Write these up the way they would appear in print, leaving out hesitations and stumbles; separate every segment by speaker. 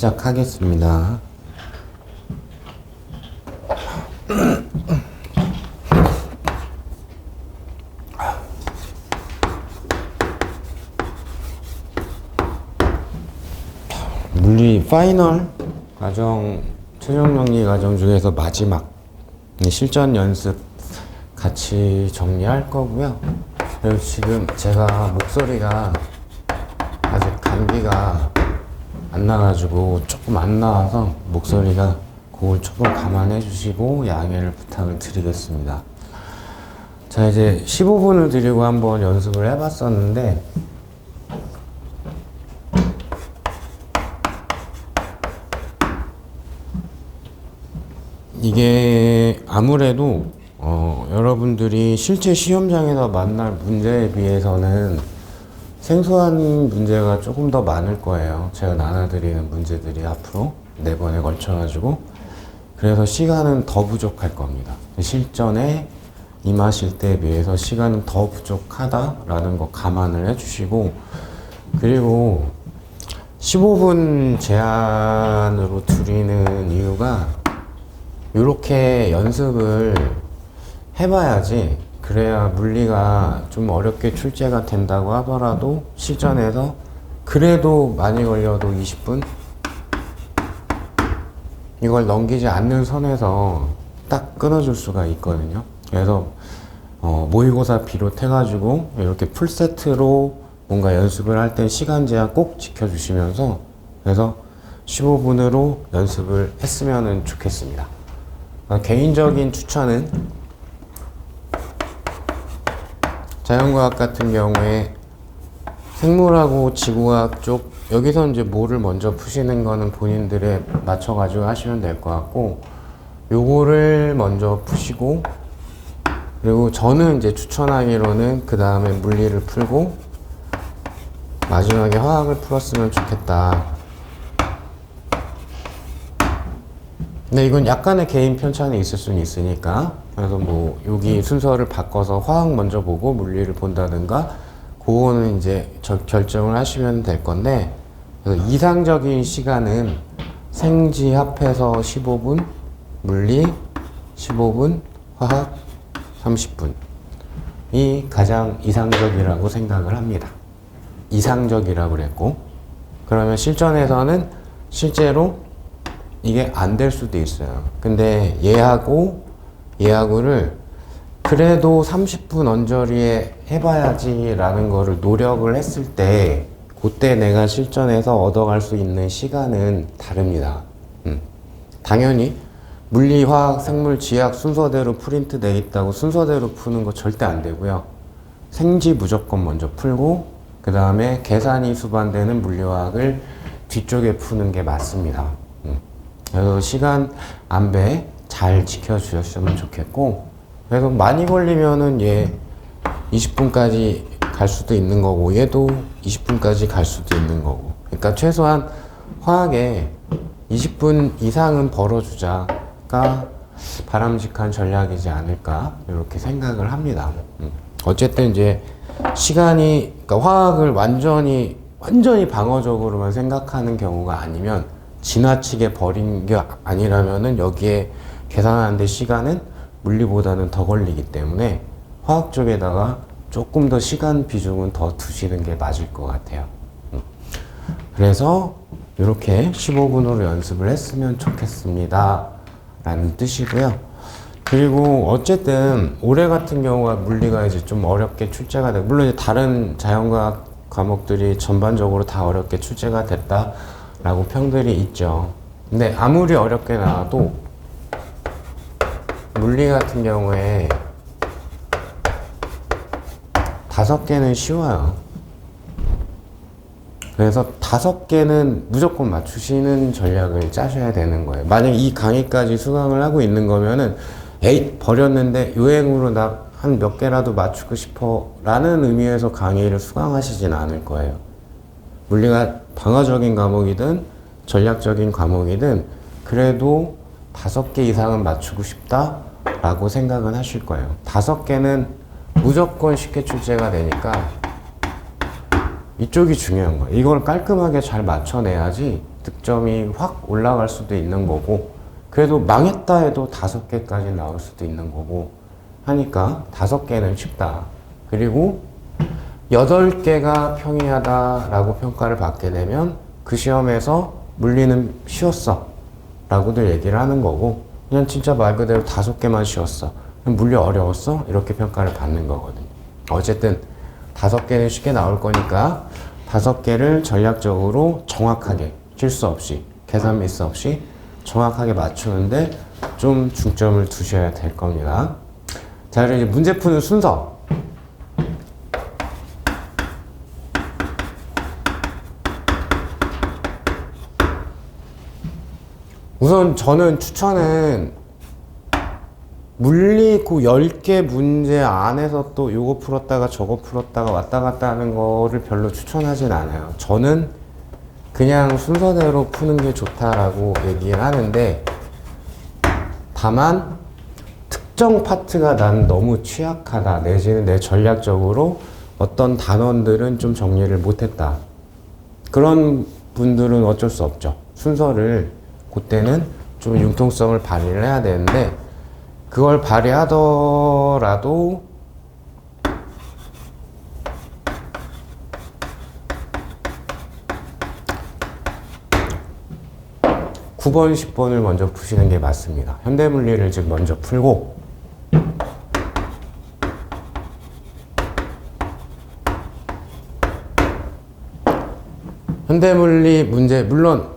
Speaker 1: 시작하겠습니다. 물리 파이널 과정, 최종 정리 과정 중에서 마지막 실전 연습 같이 정리할 거고요. 그리고 지금 제가 목소리가 아직 감기가 안 나가지고 조금 안 나와서 목소리가 그걸 조금 감안해 주시고 양해를 부탁을 드리겠습니다. 자, 이제 15분을 드리고 한번 연습을 해봤었는데 이게 아무래도 여러분들이 실제 시험장에서 만날 문제에 비해서는 생소한 문제가 조금 더 많을 거예요. 제가 나눠드리는 문제들이 앞으로 4번에 걸쳐가지고. 그래서 시간은 더 부족할 겁니다. 실전에 임하실 때에 비해서 시간은 더 부족하다라는 거 감안을 해주시고, 그리고 15분 제한으로 드리는 이유가 이렇게 연습을 해봐야지, 그래야 물리가 좀 어렵게 출제가 된다고 하더라도 실전에서 그래도 많이 걸려도 20분? 이걸 넘기지 않는 선에서 딱 끊어줄 수가 있거든요. 그래서 모의고사 비롯해가지고 이렇게 풀세트로 뭔가 연습을 할 때 시간 제한 꼭 지켜주시면서, 그래서 15분으로 연습을 했으면 좋겠습니다. 개인적인 추천은 자연과학 같은 경우에 생물하고 지구과학 쪽, 여기서 이제 뭐를 먼저 푸시는 거는 본인들에 맞춰가지고 하시면 될 것 같고, 요거를 먼저 푸시고, 그리고 저는 이제 추천하기로는 그 다음에 물리를 풀고 마지막에 화학을 풀었으면 좋겠다. 근데 이건 약간의 개인 편차는 있을 수는 있으니까, 그래서 뭐 여기 순서를 바꿔서 화학 먼저 보고 물리를 본다든가 그거는 이제 결정을 하시면 될 건데, 그래서 이상적인 시간은 생지 합해서 15분, 물리 15분, 화학 30분이 가장 이상적이라고 생각을 합니다. 이상적이라고 그랬고, 그러면 실전에서는 실제로 이게 안 될 수도 있어요. 근데 얘하고를 그래도 30분 언저리에 해봐야지 라는 거를 노력을 했을 때, 그때 내가 실전에서 얻어갈 수 있는 시간은 다릅니다. 당연히 물리, 화학, 생물, 지학 순서대로 프린트 돼 있다고 순서대로 푸는 거 절대 안 되고요. 생지 무조건 먼저 풀고 그 다음에 계산이 수반되는 물리화학을 뒤쪽에 푸는 게 맞습니다. 그래서 시간 안배 잘 지켜주셨으면 좋겠고, 그래서 많이 걸리면은 얘 20분까지 갈 수도 있는 거고 얘도 20분까지 갈 수도 있는 거고, 그러니까 최소한 화학에 20분 이상은 벌어주자가 바람직한 전략이지 않을까 이렇게 생각을 합니다. 어쨌든 이제 시간이, 그러니까 화학을 완전히 방어적으로만 생각하는 경우가 아니면, 지나치게 버린 게 아니라면은 여기에 계산하는데 시간은 물리보다는 더 걸리기 때문에 화학 쪽에다가 조금 더 시간 비중은 더 두시는 게 맞을 것 같아요. 그래서 이렇게 15분으로 연습을 했으면 좋겠습니다 라는 뜻이고요. 그리고 어쨌든 올해 같은 경우가 물리가 이제 좀 어렵게 출제가 되고, 물론 이제 다른 자연과학 과목들이 전반적으로 다 어렵게 출제가 됐다 라고 평들이 있죠. 근데 아무리 어렵게 나와도 물리 같은 경우에 5개는 쉬워요. 그래서 5개는 무조건 맞추시는 전략을 짜셔야 되는 거예요. 만약 이 강의까지 수강을 하고 있는 거면은 에이 버렸는데 요행으로 나 한 몇 개라도 맞추고 싶어 라는 의미에서 강의를 수강하시진 않을 거예요. 물리가 방어적인 과목이든 전략적인 과목이든 그래도 5개 이상은 맞추고 싶다 라고 생각은 하실 거예요. 5개는 무조건 쉽게 출제가 되니까 이쪽이 중요한 거예요. 이걸 깔끔하게 잘 맞춰내야지 득점이 확 올라갈 수도 있는 거고, 그래도 망했다 해도 5개까지 나올 수도 있는 거고 하니까 5개는 쉽다. 그리고 8개가 평이하다라고 평가를 받게 되면 그 시험에서 물리는 쉬웠어 라고들 얘기를 하는 거고, 그냥 진짜 말 그대로 5개만 쉬웠어, 물리 어려웠어, 이렇게 평가를 받는 거거든요. 어쨌든 5개는 쉽게 나올 거니까 5개를 전략적으로 정확하게 실수 없이 계산 미스 없이 정확하게 맞추는데 좀 중점을 두셔야 될 겁니다. 자, 그리고 이제 문제 푸는 순서. 우선 저는 추천은 물리 그 10개 문제 안에서 또 요거 풀었다가 저거 풀었다가 왔다 갔다 하는 거를 별로 추천하진 않아요. 저는 그냥 순서대로 푸는 게 좋다라고 얘기를 하는데, 다만 특정 파트가 난 너무 취약하다, 내지는 내 전략적으로 어떤 단원들은 좀 정리를 못했다, 그런 분들은 어쩔 수 없죠. 순서를 그때는 좀 융통성을 발휘를 해야 되는데, 그걸 발휘하더라도 9번, 10번을 먼저 푸시는 게 맞습니다. 현대물리를 즉 먼저 풀고, 현대물리 문제, 물론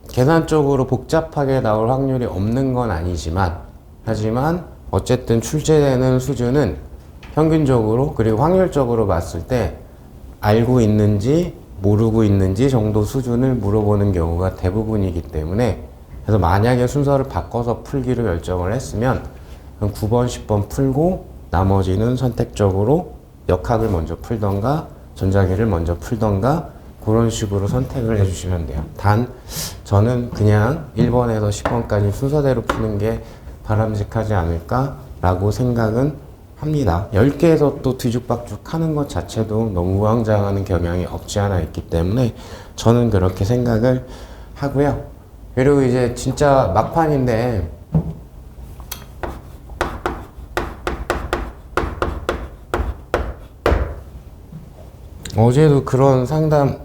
Speaker 1: 계산적으로 복잡하게 나올 확률이 없는 건 아니지만, 하지만 어쨌든 출제되는 수준은 평균적으로 그리고 확률적으로 봤을 때 알고 있는지 모르고 있는지 정도 수준을 물어보는 경우가 대부분이기 때문에, 그래서 만약에 순서를 바꿔서 풀기로 결정을 했으면 9번, 10번 풀고 나머지는 선택적으로 역학을 먼저 풀던가 전자기를 먼저 풀던가 그런 식으로 선택을 해주시면 돼요. 단 저는 그냥 1번에서 10번까지 순서대로 푸는 게 바람직하지 않을까 라고 생각은 합니다. 10개에서 또 뒤죽박죽 하는 것 자체도 너무 우왕좌왕하는 경향이 없지 않아 있기 때문에 저는 그렇게 생각을 하고요. 그리고 이제 진짜 막판인데, 어제도 그런 상담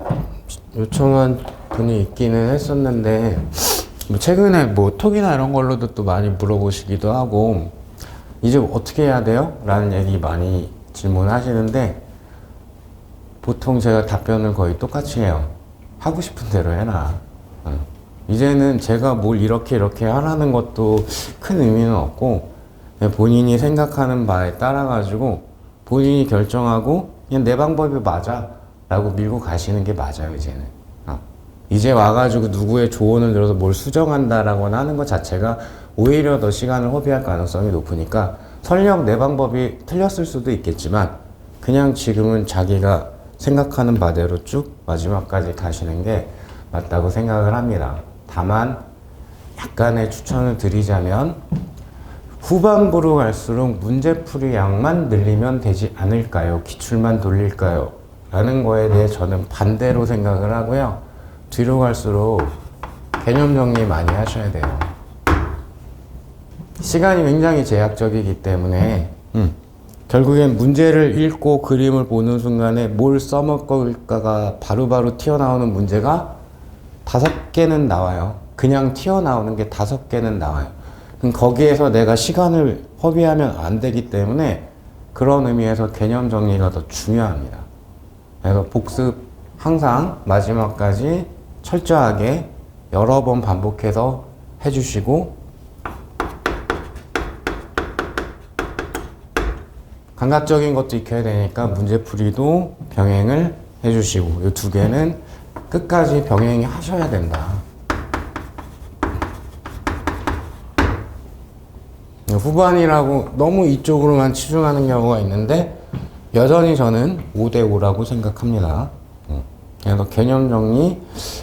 Speaker 1: 요청한 분이 있기는 했었는데, 뭐 최근에 뭐 톡이나 이런 걸로도 또 많이 물어보시기도 하고, 이제 어떻게 해야 돼요? 라는 얘기 많이 질문하시는데, 보통 제가 답변을 거의 똑같이 해요. 하고 싶은 대로 해라. 이제는 제가 뭘 이렇게 하라는 것도 큰 의미는 없고, 본인이 생각하는 바에 따라 가지고 본인이 결정하고 그냥 내 방법이 맞아 라고 밀고 가시는 게 맞아요. 이제는 이제 와가지고 누구의 조언을 들어서 뭘 수정한다라거나 하는 것 자체가 오히려 더 시간을 허비할 가능성이 높으니까, 설령 내 방법이 틀렸을 수도 있겠지만 그냥 지금은 자기가 생각하는 바대로 쭉 마지막까지 가시는 게 맞다고 생각을 합니다. 다만 약간의 추천을 드리자면, 후반부로 갈수록 문제풀이 양만 늘리면 되지 않을까요? 기출만 돌릴까요? 라는 거에 대해 저는 반대로 생각을 하고요. 뒤로 갈수록 개념 정리 많이 하셔야 돼요. 시간이 굉장히 제약적이기 때문에 결국엔 문제를 읽고 그림을 보는 순간에 뭘 써먹을까가 바로바로 튀어나오는 문제가 5개는 나와요. 그냥 튀어나오는 게 5개는 나와요. 그럼 거기에서 내가 시간을 허비하면 안 되기 때문에 그런 의미에서 개념 정리가 더 중요합니다. 그래서 복습 항상 마지막까지 철저하게 여러 번 반복해서 해주시고, 감각적인 것도 익혀야 되니까 문제풀이도 병행을 해주시고, 이 2개는 끝까지 병행이 하셔야 된다. 후반이라고 너무 이쪽으로만 치중하는 경우가 있는데, 여전히 저는 5대5라고 생각합니다. 그래서 개념 정리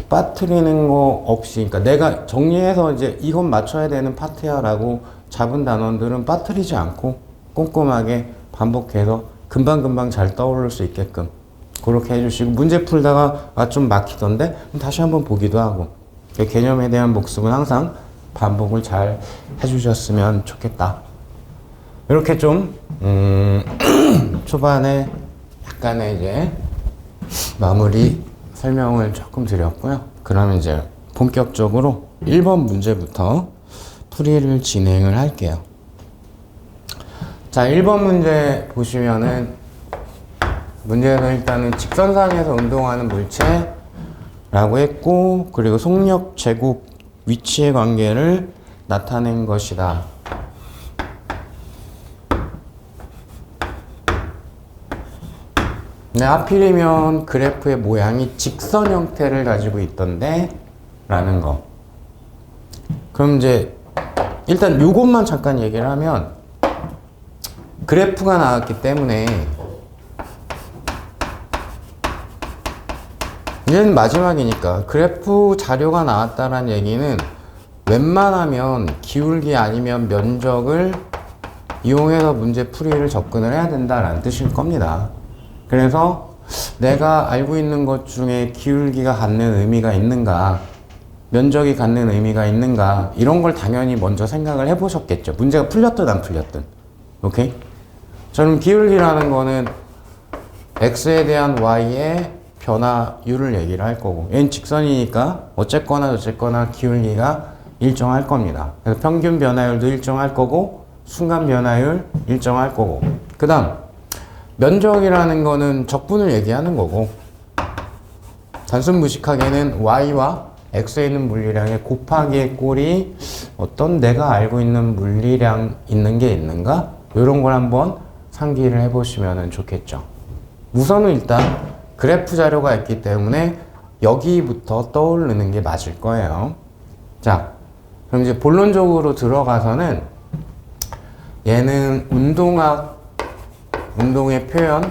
Speaker 1: 빠뜨리는 거 없이, 그러니까 내가 정리해서 이제 이건 맞춰야 되는 파트야 라고 잡은 단원들은 빠뜨리지 않고 꼼꼼하게 반복해서 금방금방 잘 떠오를 수 있게끔 그렇게 해주시고, 문제 풀다가 좀 막히던데 그럼 다시 한번 보기도 하고, 그 개념에 대한 복습은 항상 반복을 잘 해주셨으면 좋겠다. 이렇게 좀 초반에 약간의 이제 마무리 설명을 조금 드렸고요. 그러면 이제 본격적으로 1번 문제부터 풀이를 진행을 할게요. 자, 1번 문제 보시면은 문제는 일단은 직선상에서 운동하는 물체라고 했고, 그리고 속력, 제곱, 위치의 관계를 나타낸 것이다. 근데 하필이면 그래프의 모양이 직선 형태를 가지고 있던데 라는 거. 그럼 이제 일단 요것만 잠깐 얘기를 하면, 그래프가 나왔기 때문에 이제는 마지막이니까 그래프 자료가 나왔다는 얘기는 웬만하면 기울기 아니면 면적을 이용해서 문제 풀이를 접근을 해야 된다라는 뜻일 겁니다. 그래서 내가 알고 있는 것 중에 기울기가 갖는 의미가 있는가, 면적이 갖는 의미가 있는가, 이런 걸 당연히 먼저 생각을 해보셨겠죠. 문제가 풀렸든 안 풀렸든. 오케이? 저는 기울기라는 거는 x에 대한 y의 변화율을 얘기를 할 거고, 얘는 직선이니까 어쨌거나 저쨌거나 기울기가 일정할 겁니다. 그래서 평균 변화율도 일정할 거고, 순간 변화율 일정할 거고, 그 다음 면적이라는 거는 적분을 얘기하는 거고, 단순 무식하게는 y와 x에 있는 물리량의 곱하기의 꼴이 어떤 내가 알고 있는 물리량 있는 게 있는가? 이런 걸 한번 상기를 해보시면 좋겠죠. 우선은 일단 그래프 자료가 있기 때문에 여기부터 떠오르는 게 맞을 거예요. 자, 그럼 이제 본론적으로 들어가서는 얘는 운동의 표현,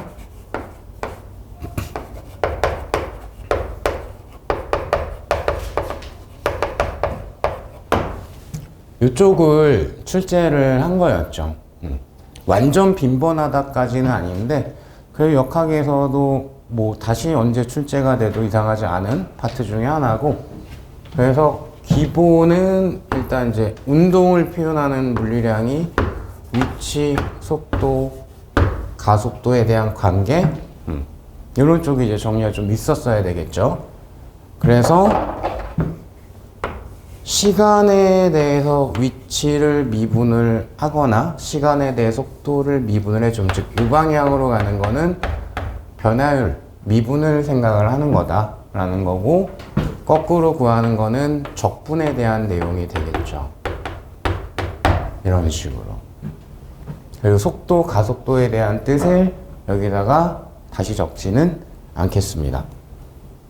Speaker 1: 이쪽을 출제를 한 거였죠. 완전 빈번하다까지는 아닌데, 그 역학에서도 뭐 다시 언제 출제가 돼도 이상하지 않은 파트 중에 하나고, 그래서 기본은 일단 이제 운동을 표현하는 물리량이 위치, 속도, 가속도에 대한 관계, 이런 쪽이 이제 정리가 좀 있었어야 되겠죠. 그래서 시간에 대해서 위치를 미분을 하거나 시간에 대해 속도를 미분을 해줌, 즉 우방향으로 가는 거는 변화율, 미분을 생각을 하는 거다라는 거고, 거꾸로 구하는 거는 적분에 대한 내용이 되겠죠. 이런 식으로. 그리고 속도, 가속도에 대한 뜻을 여기다가 다시 적지는 않겠습니다.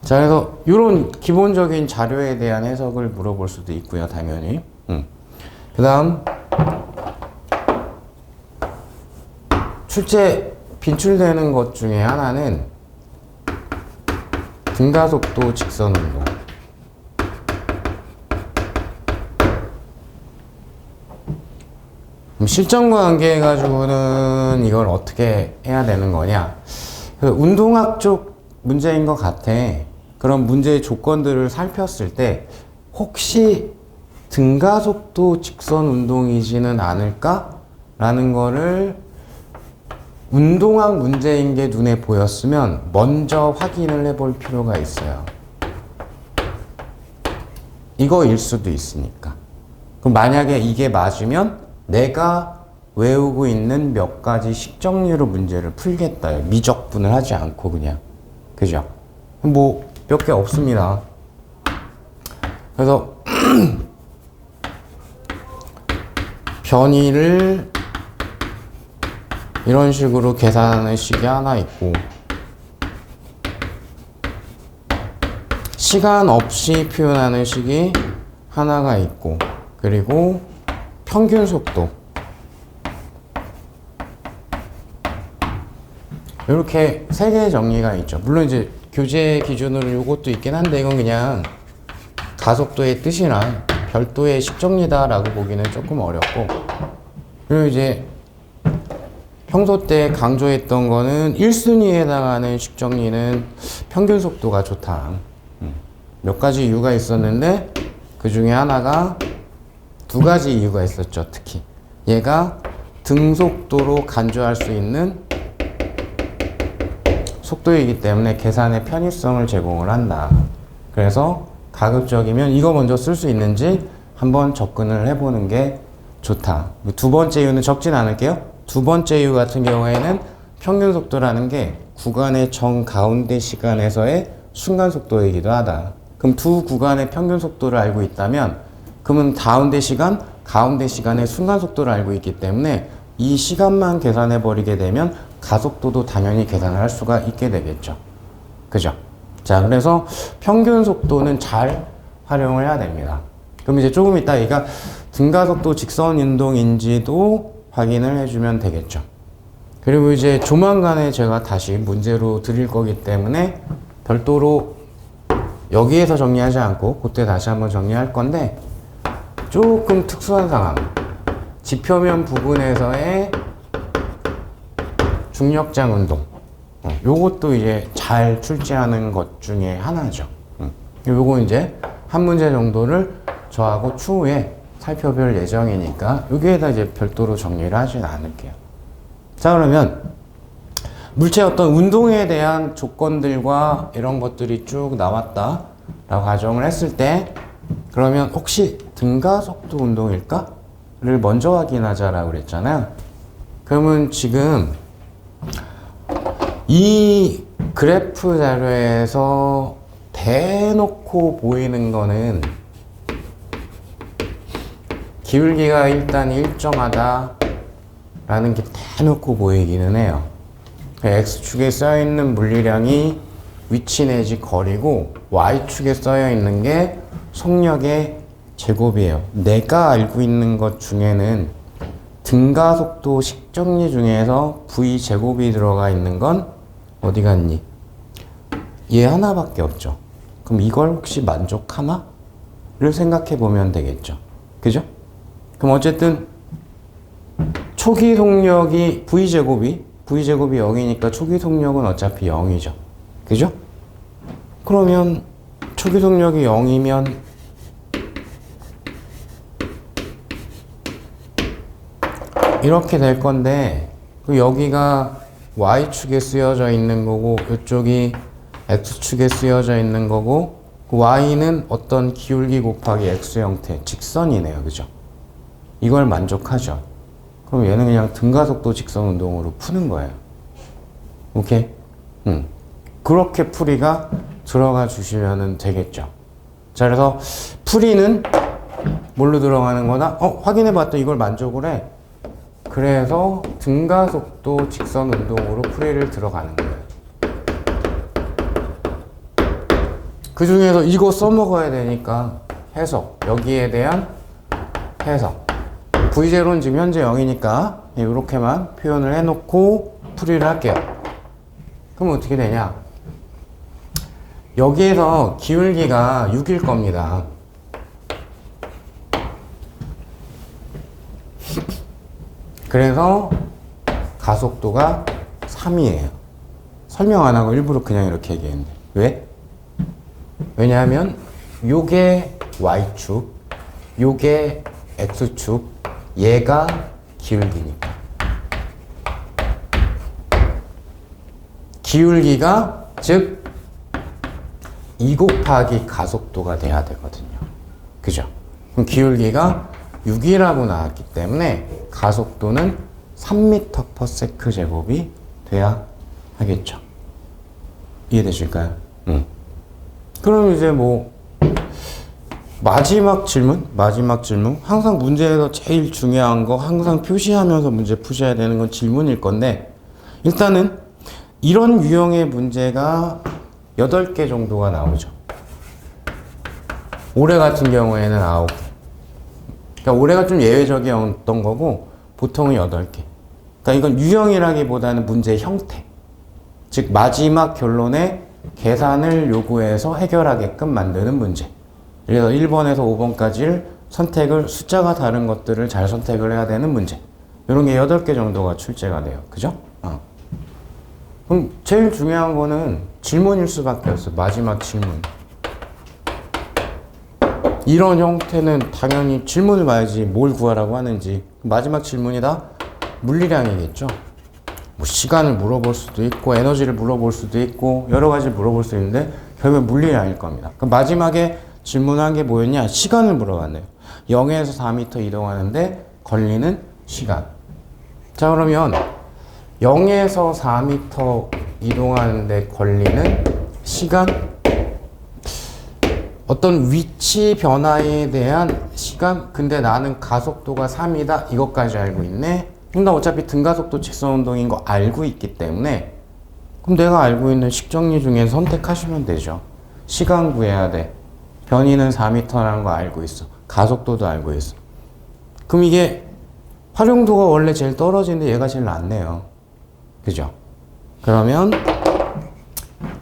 Speaker 1: 자, 그래서 이런 기본적인 자료에 대한 해석을 물어볼 수도 있고요, 당연히. 그 다음 출제 빈출되는 것 중에 하나는 등가속도 직선운동. 실전과 관계해가지고는 이걸 어떻게 해야 되는 거냐. 운동학 쪽 문제인 것 같아. 그런 문제의 조건들을 살폈을 때 혹시 등가속도 직선 운동이지는 않을까? 라는 거를 운동학 문제인 게 눈에 보였으면 먼저 확인을 해볼 필요가 있어요. 이거일 수도 있으니까. 그럼 만약에 이게 맞으면 내가 외우고 있는 몇 가지 식정리로 문제를 풀겠다. 미적분을 하지 않고 그냥. 그죠? 뭐 몇 개 없습니다. 그래서 변이를 이런 식으로 계산하는 식이 하나 있고, 시간 없이 표현하는 식이 하나가 있고, 그리고 평균 속도, 이렇게 세 개의 정리가 있죠. 물론 이제 교재 기준으로 이것도 있긴 한데, 이건 그냥 가속도의 뜻이랑 별도의 식정리다라고 보기는 조금 어렵고, 그리고 이제 평소 때 강조했던 거는 1순위에 해당하는 식정리는 평균 속도가 좋다. 몇 가지 이유가 있었는데 그 중에 하나가 두 가지 이유가 있었죠. 특히 얘가 등속도로 간주할 수 있는 속도이기 때문에 계산의 편의성을 제공을 한다. 그래서 가급적이면 이거 먼저 쓸 수 있는지 한번 접근을 해보는 게 좋다. 두 번째 이유는 적진 않을게요. 두 번째 이유 같은 경우에는 평균 속도라는 게 구간의 정가운데 시간에서의 순간 속도이기도 하다. 그럼 두 구간의 평균 속도를 알고 있다면 그러면 가운데 시간의 순간 속도를 알고 있기 때문에 이 시간만 계산해 버리게 되면 가속도도 당연히 계산을 할 수가 있게 되겠죠. 그죠? 자, 그래서 평균 속도는 잘 활용을 해야 됩니다. 그럼 이제 조금 이따 얘가 등가속도 직선 운동인지도 확인을 해주면 되겠죠. 그리고 이제 조만간에 제가 다시 문제로 드릴 거기 때문에 별도로 여기에서 정리하지 않고 그때 다시 한번 정리할 건데 조금 특수한 상황. 지표면 부분에서의 중력장 운동. 요것도 이제 잘 출제하는 것 중에 하나죠. 요거 이제 한 문제 정도를 저하고 추후에 살펴볼 예정이니까 여기에다 이제 별도로 정리를 하진 않을게요. 자, 그러면 물체 어떤 운동에 대한 조건들과 이런 것들이 쭉 나왔다 라고 가정을 했을 때 그러면 혹시 등가속도 운동일까? 를 먼저 확인하자라고 그랬잖아요. 그러면 지금 이 그래프 자료에서 대놓고 보이는 거는 기울기가 일단 일정하다 라는 게 대놓고 보이기는 해요. X축에 써있는 물리량이 위치 내지 거리고 Y축에 써있는 게 속력의 제곱이에요. 내가 알고 있는 것 중에는 등가속도 식정리 중에서 V제곱이 들어가 있는 건 어디 갔니? 얘 하나밖에 없죠. 그럼 이걸 혹시 만족하나? 를 생각해 보면 되겠죠. 그죠? 그럼 어쨌든 초기 속력이 V제곱이 0이니까 초기 속력은 어차피 0이죠. 그죠? 그러면 초기 속력이 0이면 이렇게 될 건데 여기가 Y축에 쓰여져 있는 거고 이쪽이 X축에 쓰여져 있는 거고 Y는 어떤 기울기 곱하기 X 형태 직선이네요. 그죠? 이걸 만족하죠. 그럼 얘는 그냥 등가속도 직선 운동으로 푸는 거예요. 오케이? 그렇게 풀이가 들어가 주시면 되겠죠. 자, 그래서 풀이는 뭘로 들어가는 거다? 확인해 봤더니 이걸 만족을 해. 그래서 등가속도 직선 운동으로 풀이를 들어가는 거예요. 그 중에서 이거 써먹어야 되니까 해석, 여기에 대한 해석. V0는 지금 현재 0이니까 이렇게만 표현을 해놓고 풀이를 할게요. 그럼 어떻게 되냐? 여기에서 기울기가 6일 겁니다. 그래서 가속도가 3이에요. 설명 안 하고 일부러 그냥 이렇게 얘기했는데. 왜? 왜냐하면 요게 Y축, 요게 X축, 얘가 기울기니까. 기울기가 즉 2 곱하기 가속도가 돼야 되거든요. 그죠? 그럼 기울기가 6이라고 나왔기 때문에 가속도는 3m/s 제곱이 돼야 하겠죠. 이해되실까요? 그럼 이제 뭐 마지막 질문. 항상 문제에서 제일 중요한 거 항상 표시하면서 문제 푸셔야 되는 건 질문일 건데 일단은 이런 유형의 문제가 8개 정도가 나오죠. 올해 같은 경우에는 9개. 그러니까 올해가 좀 예외적이었던 거고 보통은 8개. 그러니까 이건 유형이라기보다는 문제의 형태. 즉 마지막 결론에 계산을 요구해서 해결하게끔 만드는 문제. 그래서 1번에서 5번까지를 선택을 숫자가 다른 것들을 잘 선택을 해야 되는 문제. 이런 게 8개 정도가 출제가 돼요. 그죠? 그럼 제일 중요한 거는 질문일 수밖에 없어요. 마지막 질문. 이런 형태는 당연히 질문을 봐야지 뭘 구하라고 하는지. 마지막 질문이다 물리량이겠죠. 뭐 시간을 물어볼 수도 있고 에너지를 물어볼 수도 있고 여러 가지 물어볼 수 있는데 결국 물리량일 겁니다. 그럼 마지막에 질문한 게 뭐였냐? 시간을 물어봤네요. 0에서 4m 이동하는데 걸리는 시간. 자, 그러면 0에서 4m 이동하는데 걸리는 시간, 어떤 위치 변화에 대한 시간. 근데 나는 가속도가 3이다 이것까지 알고 있네. 그럼 나 어차피 등가속도 직선운동인 거 알고 있기 때문에 그럼 내가 알고 있는 식정리 중에 선택하시면 되죠. 시간 구해야 돼. 변이는 4m라는 거 알고 있어. 가속도도 알고 있어. 그럼 이게 활용도가 원래 제일 떨어지는데 얘가 제일 낮네요. 그죠? 그러면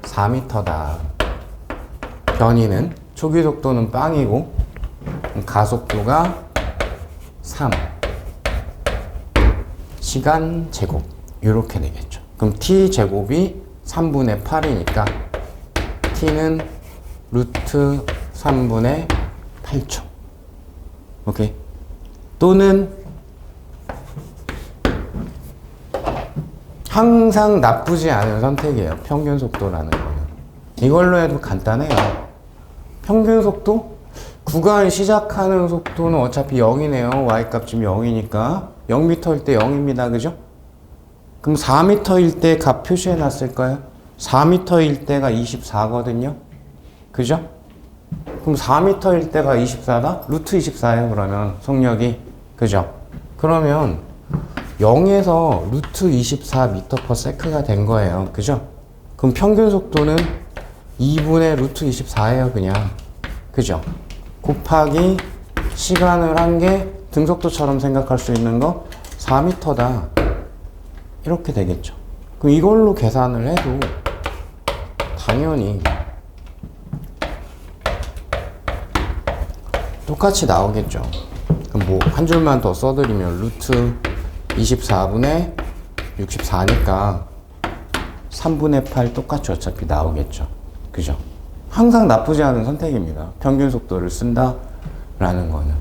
Speaker 1: 4m다. 변이는 초기 속도는 빵이고 가속도가 3. 시간 제곱 이렇게 되겠죠. 그럼 t 제곱이 3분의 8이니까 t는 루트 3분의 8초. 오케이. 또는 항상 나쁘지 않은 선택이에요. 평균 속도라는 거는. 이걸로 해도 간단해요. 평균 속도? 구간 시작하는 속도는 어차피 0이네요. y값 지금 0이니까 0m일 때 0입니다. 그죠? 그럼 4m일 때 값 표시해 놨을까요? 4m일 때가 24거든요. 그죠? 그럼 4m일 때가 24다? 루트 24예요. 그러면 속력이. 그죠? 그러면 0에서 루트 24m/s가 된 거예요. 그죠? 그럼 평균 속도는 2분의 루트 24예요. 그냥. 그죠? 곱하기 시간을 한 게 등속도처럼 생각할 수 있는 거 4m다. 이렇게 되겠죠. 그럼 이걸로 계산을 해도 당연히 똑같이 나오겠죠. 그럼 뭐 한 줄만 더 써드리면 루트 24분의 64니까 3분의 8 똑같이 어차피 나오겠죠. 그죠? 항상 나쁘지 않은 선택입니다. 평균 속도를 쓴다 라는 거는.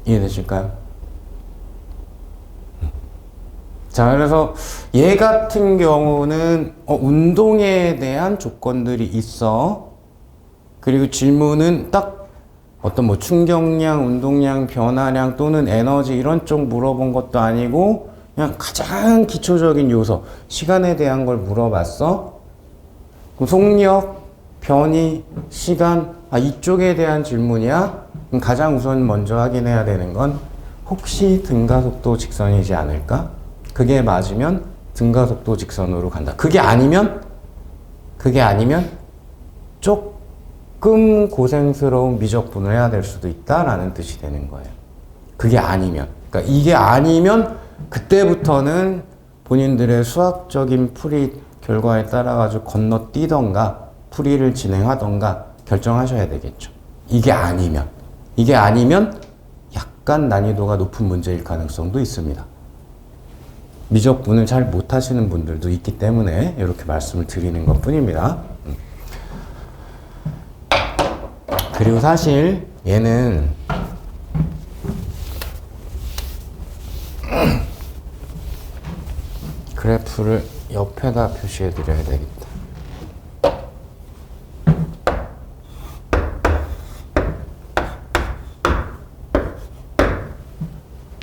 Speaker 1: 이해되실까요? 자, 그래서 얘 같은 경우는 운동에 대한 조건들이 있어. 그리고 질문은 딱 어떤 뭐 충격량, 운동량, 변화량 또는 에너지 이런 쪽 물어본 것도 아니고 그냥 가장 기초적인 요소, 시간에 대한 걸 물어봤어. 그럼 속력, 변이, 시간, 이쪽에 대한 질문이야. 그럼 가장 우선 먼저 확인해야 되는 건 혹시 등가속도 직선이지 않을까? 그게 맞으면 등가속도 직선으로 간다. 그게 아니면 조금 고생스러운 미적분을 해야 될 수도 있다라는 뜻이 되는 거예요. 그게 아니면. 그러니까 이게 아니면 그때부터는 본인들의 수학적인 풀이 결과에 따라 가지고 건너뛰던가 풀이를 진행하던가 결정하셔야 되겠죠. 이게 아니면 약간 난이도가 높은 문제일 가능성도 있습니다. 미적분을 잘 못하시는 분들도 있기 때문에 이렇게 말씀을 드리는 것 뿐입니다. 그리고 사실 얘는 그래프를 옆에다 표시해 드려야 되겠다.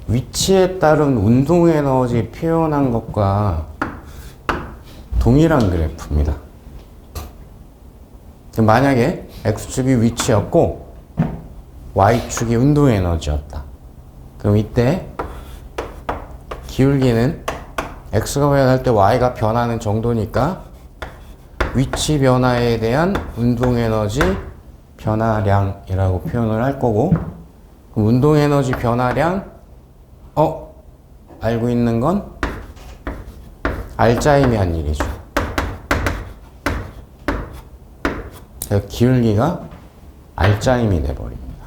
Speaker 1: 위치에 따른 운동 에너지 표현한 것과 동일한 그래프입니다. 만약에 X축이 위치였고 Y축이 운동 에너지였다. 그럼 이때 기울기는 X가 변할 때 Y가 변하는 정도니까 위치 변화에 대한 운동 에너지 변화량이라고 표현을 할 거고, 그럼 운동 에너지 변화량 알고 있는 건 R자임이 한 일이죠. 기울기가 R자임이 돼버립니다.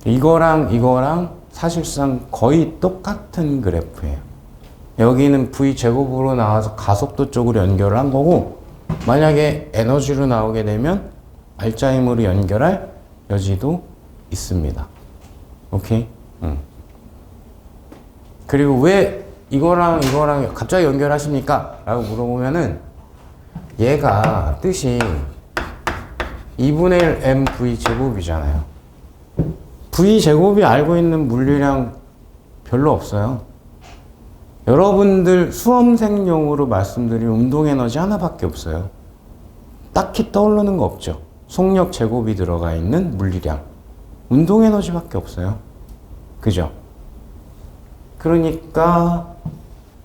Speaker 1: 이거랑 사실상 거의 똑같은 그래프예요. 여기는 V제곱으로 나와서 가속도 쪽으로 연결을 한 거고, 만약에 에너지로 나오게 되면 알자 힘으로 연결할 여지도 있습니다. 오케이? 그리고 왜 이거랑 이거랑 갑자기 연결하십니까? 라고 물어보면은 얘가 뜻이 2분의 1 mv 제곱이잖아요. v 제곱이 알고 있는 물리량 별로 없어요. 여러분들 수험생용으로 말씀드린 운동에너지 하나밖에 없어요. 딱히 떠오르는 거 없죠. 속력 제곱이 들어가 있는 물리량. 운동에너지밖에 없어요. 그죠? 그러니까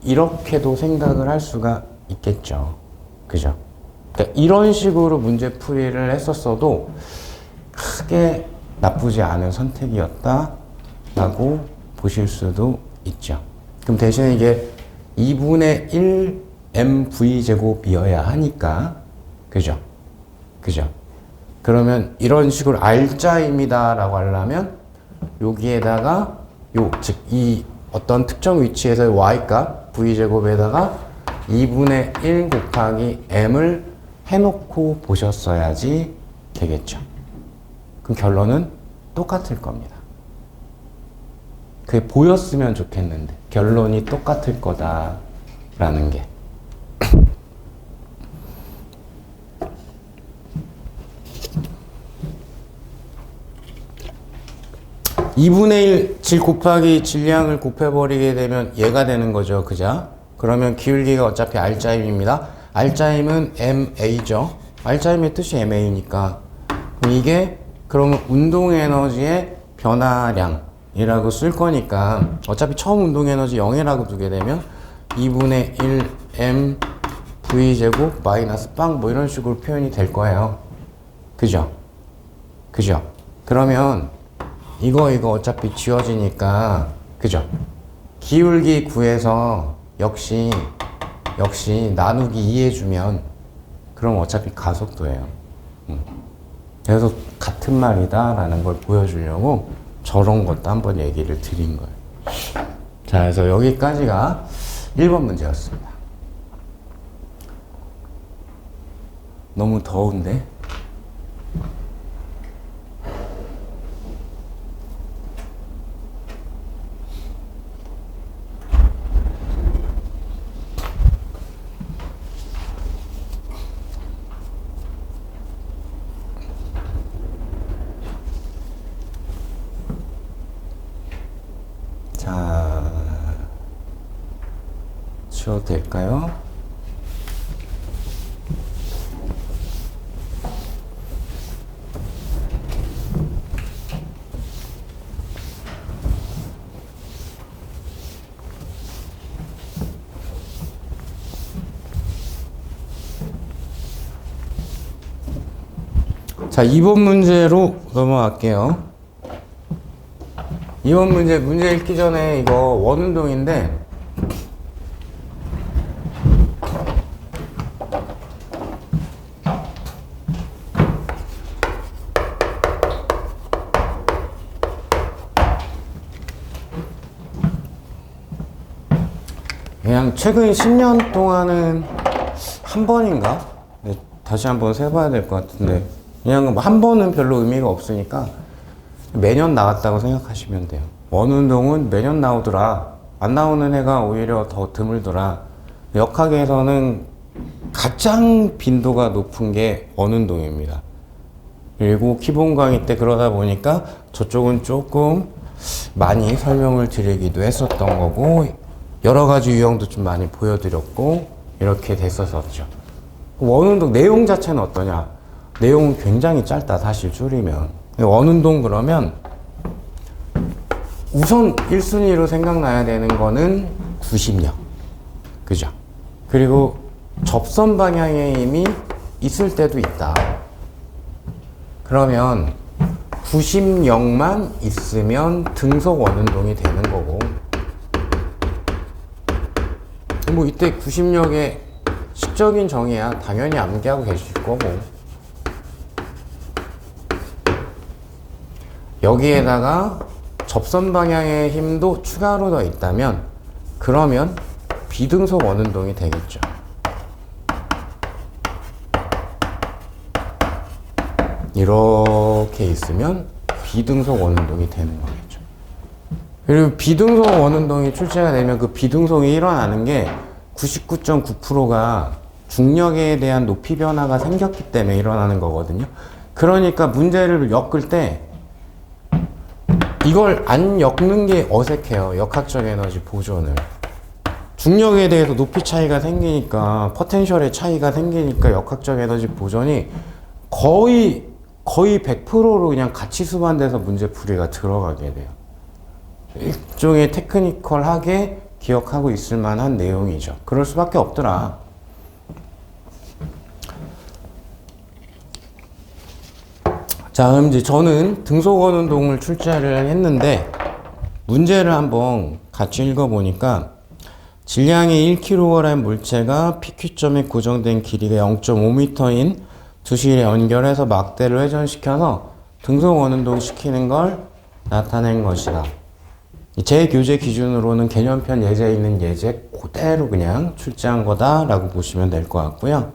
Speaker 1: 이렇게도 생각을 할 수가 있겠죠. 그죠? 그러니까 이런 식으로 문제풀이를 했었어도 크게 나쁘지 않은 선택이었다 라고 보실 수도 있죠. 그럼 대신에 이게 2분의 1 mv제곱이어야 하니까 그죠? 그죠? 그러면 이런 식으로 알자입니다 라고 하려면 여기에다가 즉 이 어떤 특정 위치에서의 y값 v제곱에다가 2분의 1 곱하기 m을 해놓고 보셨어야지 되겠죠. 그럼 결론은 똑같을 겁니다. 그게 보였으면 좋겠는데 결론이 똑같을 거다라는 게. 2분의 1 질 곱하기 질량을 곱해버리게 되면 얘가 되는 거죠. 그죠? 그러면 기울기가 어차피 알자임입니다. 알자임은 MA죠. 알자임의 뜻이 MA니까. 이게 그러면 운동에너지의 변화량이라고 쓸 거니까 어차피 처음 운동에너지 0이라고 두게 되면 2분의 1 M V제곱 마이너스 빵 뭐 이런 식으로 표현이 될 거예요. 그죠? 그죠? 그러면 이거 어차피 지워지니까 그죠? 기울기 구해서 역시 나누기 2 해주면 그럼 어차피 가속도예요. 그래서 같은 말이다 라는 걸 보여주려고 저런 것도 한번 얘기를 드린 거예요. 자, 그래서 여기까지가 1번 문제였습니다. 너무 더운데? 자, 치워도 될까요? 자, 2번 문제로 넘어갈게요. 2번 문제 읽기 전에 이거 원운동인데 그냥 최근 10년 동안은 한 번인가? 네, 다시 한번 세봐야 될 것 같은데 그냥 한 번은 별로 의미가 없으니까 매년 나왔다고 생각하시면 돼요. 원운동은 매년 나오더라. 안 나오는 해가 오히려 더 드물더라. 역학에서는 가장 빈도가 높은 게 원운동입니다. 그리고 기본 강의 때 그러다 보니까 저쪽은 조금 많이 설명을 드리기도 했었던 거고 여러 가지 유형도 좀 많이 보여드렸고 이렇게 됐었죠. 원운동 내용 자체는 어떠냐? 내용은 굉장히 짧다. 사실 줄이면. 원운동 그러면 우선 1순위로 생각나야 되는 거는 구심력. 그죠? 그리고 접선 방향의 힘이 있을 때도 있다. 그러면 구심력만 있으면 등속 원운동이 되는 거고 뭐 이때 구심력의 식적인 정의야 당연히 암기하고 계실 거고 여기에다가 접선 방향의 힘도 추가로 더 있다면 그러면 비등속 원운동이 되겠죠. 이렇게 있으면 비등속 원운동이 되는 거겠죠. 그리고 비등속 원운동이 출제가 되면 그 비등속이 일어나는 게 99.9%가 중력에 대한 높이 변화가 생겼기 때문에 일어나는 거거든요. 그러니까 문제를 엮을 때 이걸 안 엮는 게 어색해요. 역학적 에너지 보존을. 중력에 대해서 높이 차이가 생기니까, 포텐셜의 차이가 생기니까 역학적 에너지 보존이 거의 100%로 그냥 같이 수반돼서 문제 풀이가 들어가게 돼요. 일종의 테크니컬하게 기억하고 있을 만한 내용이죠. 그럴 수밖에 없더라. 자, 그럼 이제 저는 등속원 운동을 출제를 했는데 문제를 한번 같이 읽어보니까 질량이 1kg 물체가 PQ점에 고정된 길이가 0.5m인 두 실에 연결해서 막대를 회전시켜서 등속원 운동 시키는 걸 나타낸 것이다. 제 교재 기준으로는 개념편 예제에 있는 예제 그대로 그냥 출제한 거다라고 보시면 될 것 같고요.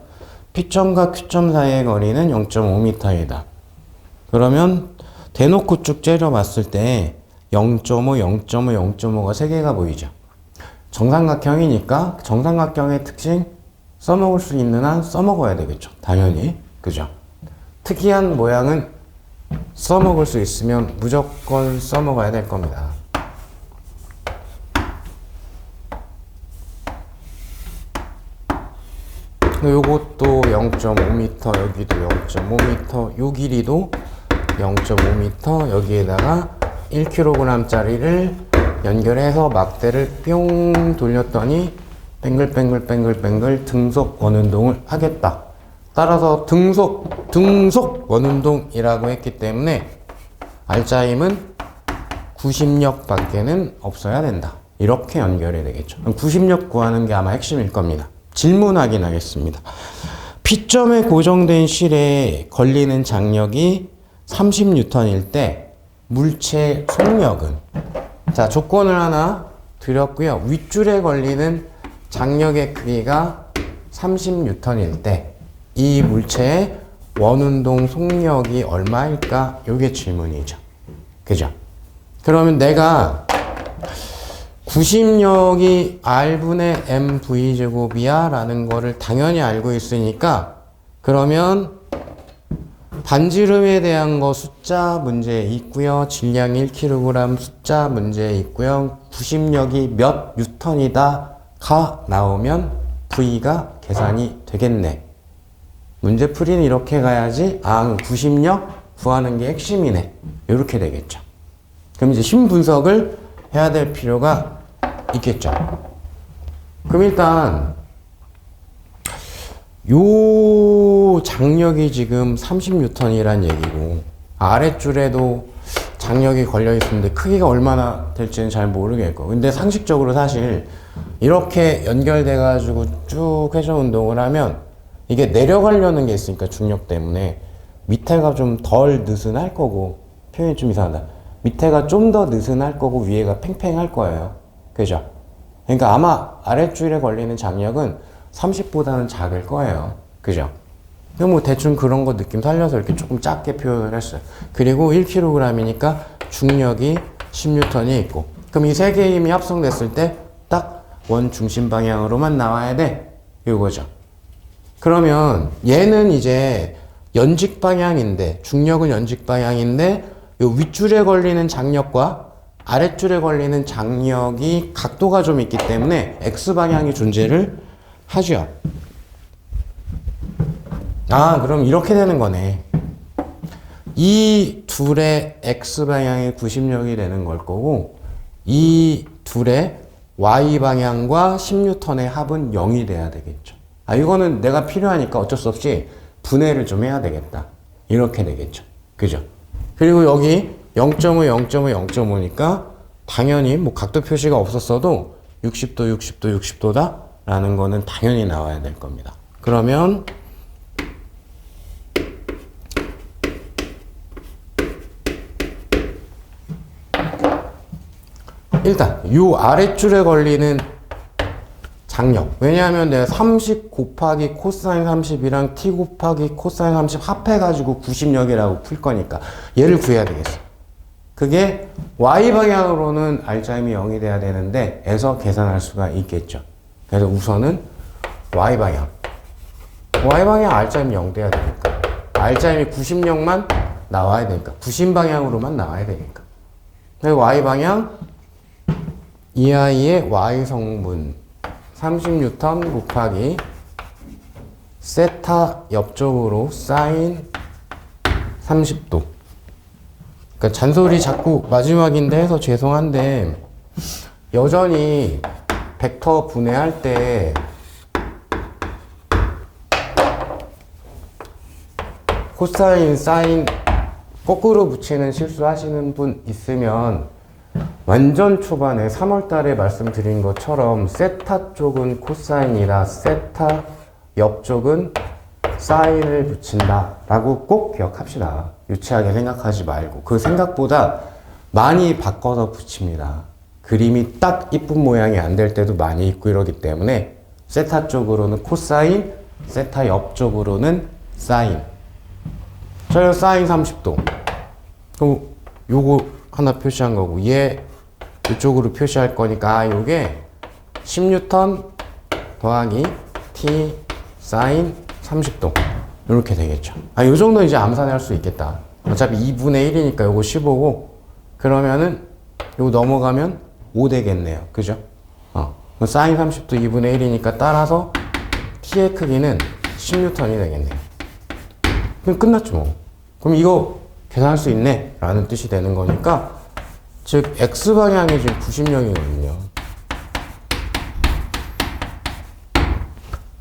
Speaker 1: P점과 Q점 사이의 거리는 0.5m이다. 그러면 대놓고 쭉 째려봤을 때 0.5, 0.5, 0.5가 3개가 보이죠. 정삼각형이니까 정삼각형의 특징 써먹을 수 있는 한 써먹어야 되겠죠. 당연히. 그죠? 특이한 모양은 써먹을 수 있으면 무조건 써먹어야 될 겁니다. 요것도 0.5m, 여기도 0.5m, 요 길이도 0.5m, 여기에다가 1kg짜리를 연결해서 막대를 뿅 돌렸더니 뱅글뱅글 등속 원운동을 하겠다. 따라서 등속 원운동이라고 했기 때문에 알짜임은 구심력 밖에는 없어야 된다. 이렇게 연결이 되겠죠. 구심력 구하는 게 아마 핵심일 겁니다. 질문 확인하겠습니다. P점에 고정된 실에 걸리는 장력이 30N일 때 물체 속력은, 자, 조건을 하나 드렸고요. 윗줄에 걸리는 장력의 크기가 30N일 때 이 물체의 원운동 속력이 얼마일까? 이게 질문이죠. 그죠? 그러면 내가 구심력이 R분의 mv제곱이야 라는 거를 당연히 알고 있으니까, 그러면 반지름에 대한 거 숫자 문제에 있고요. 질량 1kg 숫자 문제에 있고요. 구심력이 몇 뉴턴이다 가 나오면 V가 계산이 되겠네. 문제 풀이는 이렇게 가야지, 구심력 구하는 게 핵심이네. 이렇게 되겠죠. 그럼 이제 신분석을 해야 될 필요가 있겠죠. 그럼 일단 요 장력이 지금 30N이란 얘기고, 아랫줄에도 장력이 걸려 있는데 크기가 얼마나 될지는 잘 모르겠고, 근데 상식적으로 사실 이렇게 연결돼 가지고 쭉 회전 운동을 하면 이게 내려가려는 게 있으니까 중력 때문에 밑에가 좀 덜 느슨할 거고, 표현이 좀 이상하다. 밑에가 좀 더 느슨할 거고 위에가 팽팽할 거예요. 그죠? 그러니까 아마 아랫줄에 걸리는 장력은 30보다는 작을 거예요. 그죠? 뭐 대충 그런 거 느낌 살려서 이렇게 조금 작게 표현을 했어요. 그리고 1kg이니까 중력이 10N이 있고, 그럼 이 세 개의 힘이 합성됐을 때 딱 원 중심 방향으로만 나와야 돼. 이거죠. 그러면 얘는 이제 연직 방향인데, 중력은 연직 방향인데 요 윗줄에 걸리는 장력과 아랫줄에 걸리는 장력이 각도가 좀 있기 때문에 X방향이 존재를 하죠. 그럼 이렇게 되는 거네. 이 둘의 X방향의 구심력이 되는 걸 거고, 이 둘의 Y방향과 10N의 합은 0이 돼야 되겠죠. 이거는 내가 필요하니까 어쩔 수 없이 분해를 좀 해야 되겠다. 이렇게 되겠죠. 그죠? 그리고 여기 0.5, 0.5, 0.5니까 당연히 뭐 각도 표시가 없었어도 60도, 60도, 60도다 라는 거는 당연히 나와야 될 겁니다. 그러면 일단 이 아랫줄에 걸리는 장력. 왜냐하면 내가 30 곱하기 코사인 30이랑 t 곱하기 코사인 30 합해가지고 90력이라고 풀 거니까 얘를 구해야 되겠어. 그게 y방향으로는 r자임이 0이 돼야 되는데 에서 계산할 수가 있겠죠. 그래서 우선은 y방향 r자임이 0 돼야 되니까 r자임이 90력만 나와야 되니까 부심방향으로만 나와야 되니까 y방향 이 아이의 y성분 30N 곱하기 세타 옆쪽으로 사인 30도. 그러니까 잔소리 자꾸 마지막인데 해서 죄송한데 여전히 벡터 분해할 때 코사인, 사인 거꾸로 붙이는 실수 하시는 분 있으면 완전 초반에 3월달에 말씀드린 것처럼 세타 쪽은 코사인이라 세타 옆쪽은 사인을 붙인다 라고 꼭 기억합시다. 유치하게 생각하지 말고. 그 생각보다 많이 바꿔서 붙입니다. 그림이 딱 이쁜 모양이 안 될 때도 많이 있고 이러기 때문에 세타 쪽으로는 코사인, 세타 옆쪽으로는 사인. 저희 사인 30도. 그럼 요거 하나 표시한 거고 얘 이쪽으로 표시할 거니까 요게 10N 더하기 t 사인 30도 이렇게 되겠죠. 요 정도 이제 암산할 수 있겠다. 어차피 2분의 1이니까 요거 15고 그러면은 요거 넘어가면 5 되겠네요. 그죠? 사인 30도 2분의 1이니까 따라서 t의 크기는 10N이 되겠네요. 그럼 끝났죠 뭐. 그럼 이거 계산할 수 있네 라는 뜻이 되는 거니까 즉 x방향이 지금 90력이거든요.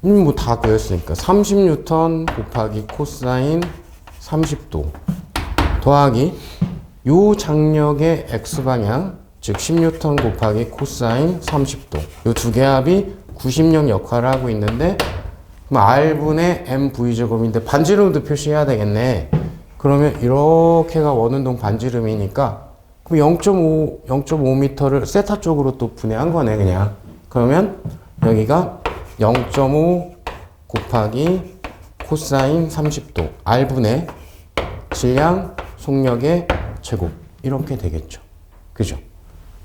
Speaker 1: 뭐 다 그렸으니까 30N 곱하기 코사인 30도 더하기 요 장력의 x방향 즉 10N 곱하기 코사인 30도 요 두 개 합이 90력 역할을 하고 있는데 그럼 r분의 mv제곱인데 반지름도 표시해야 되겠네. 그러면 이렇게가 원운동 반지름이니까 그럼 0.5m를 세타 쪽으로 또 분해한 거네 그냥. 그러면 여기가 0.5 곱하기 코사인 30도 r분의 질량 속력의 제곱 이렇게 되겠죠. 그죠?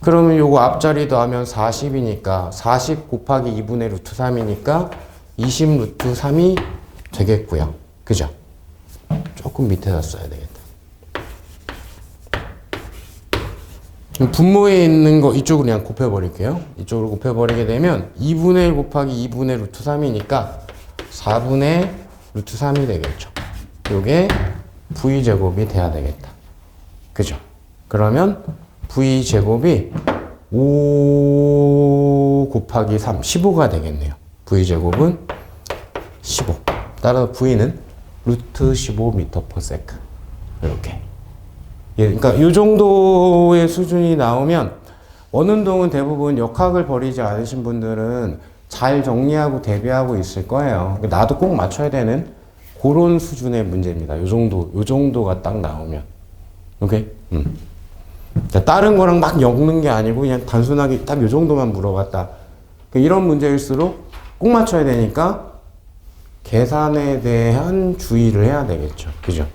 Speaker 1: 그러면 요거 앞자리 더하면 40이니까 40 곱하기 2분의 루트 3이니까 20 루트 3이 되겠고요. 그죠? 조금 밑에다 써야 되겠다. 분모에 있는 거 이쪽으로 그냥 곱해버릴게요. 이쪽으로 곱해버리게 되면 2분의 1 곱하기 2분의 루트 3이니까 4분의 루트 3이 되겠죠. 요게 v제곱이 돼야 되겠다. 그죠? 그러면 v제곱이 5 곱하기 3, 15가 되겠네요. v제곱은 15. 따라서 v는 루트 15m/s. 이렇게. 예, 그러니까 이 정도의 수준이 나오면 원운동은 대부분 역학을 버리지 않으신 분들은 잘 정리하고 대비하고 있을 거예요. 나도 꼭 맞춰야 되는 그런 수준의 문제입니다. 요 정도가 딱 나오면. 오케이? 다른 거랑 막 엮는 게 아니고 그냥 단순하게 딱 요 정도만 물어봤다. 이런 문제일수록 꼭 맞춰야 되니까 계산에 대한 주의를 해야 되겠죠. 그죠?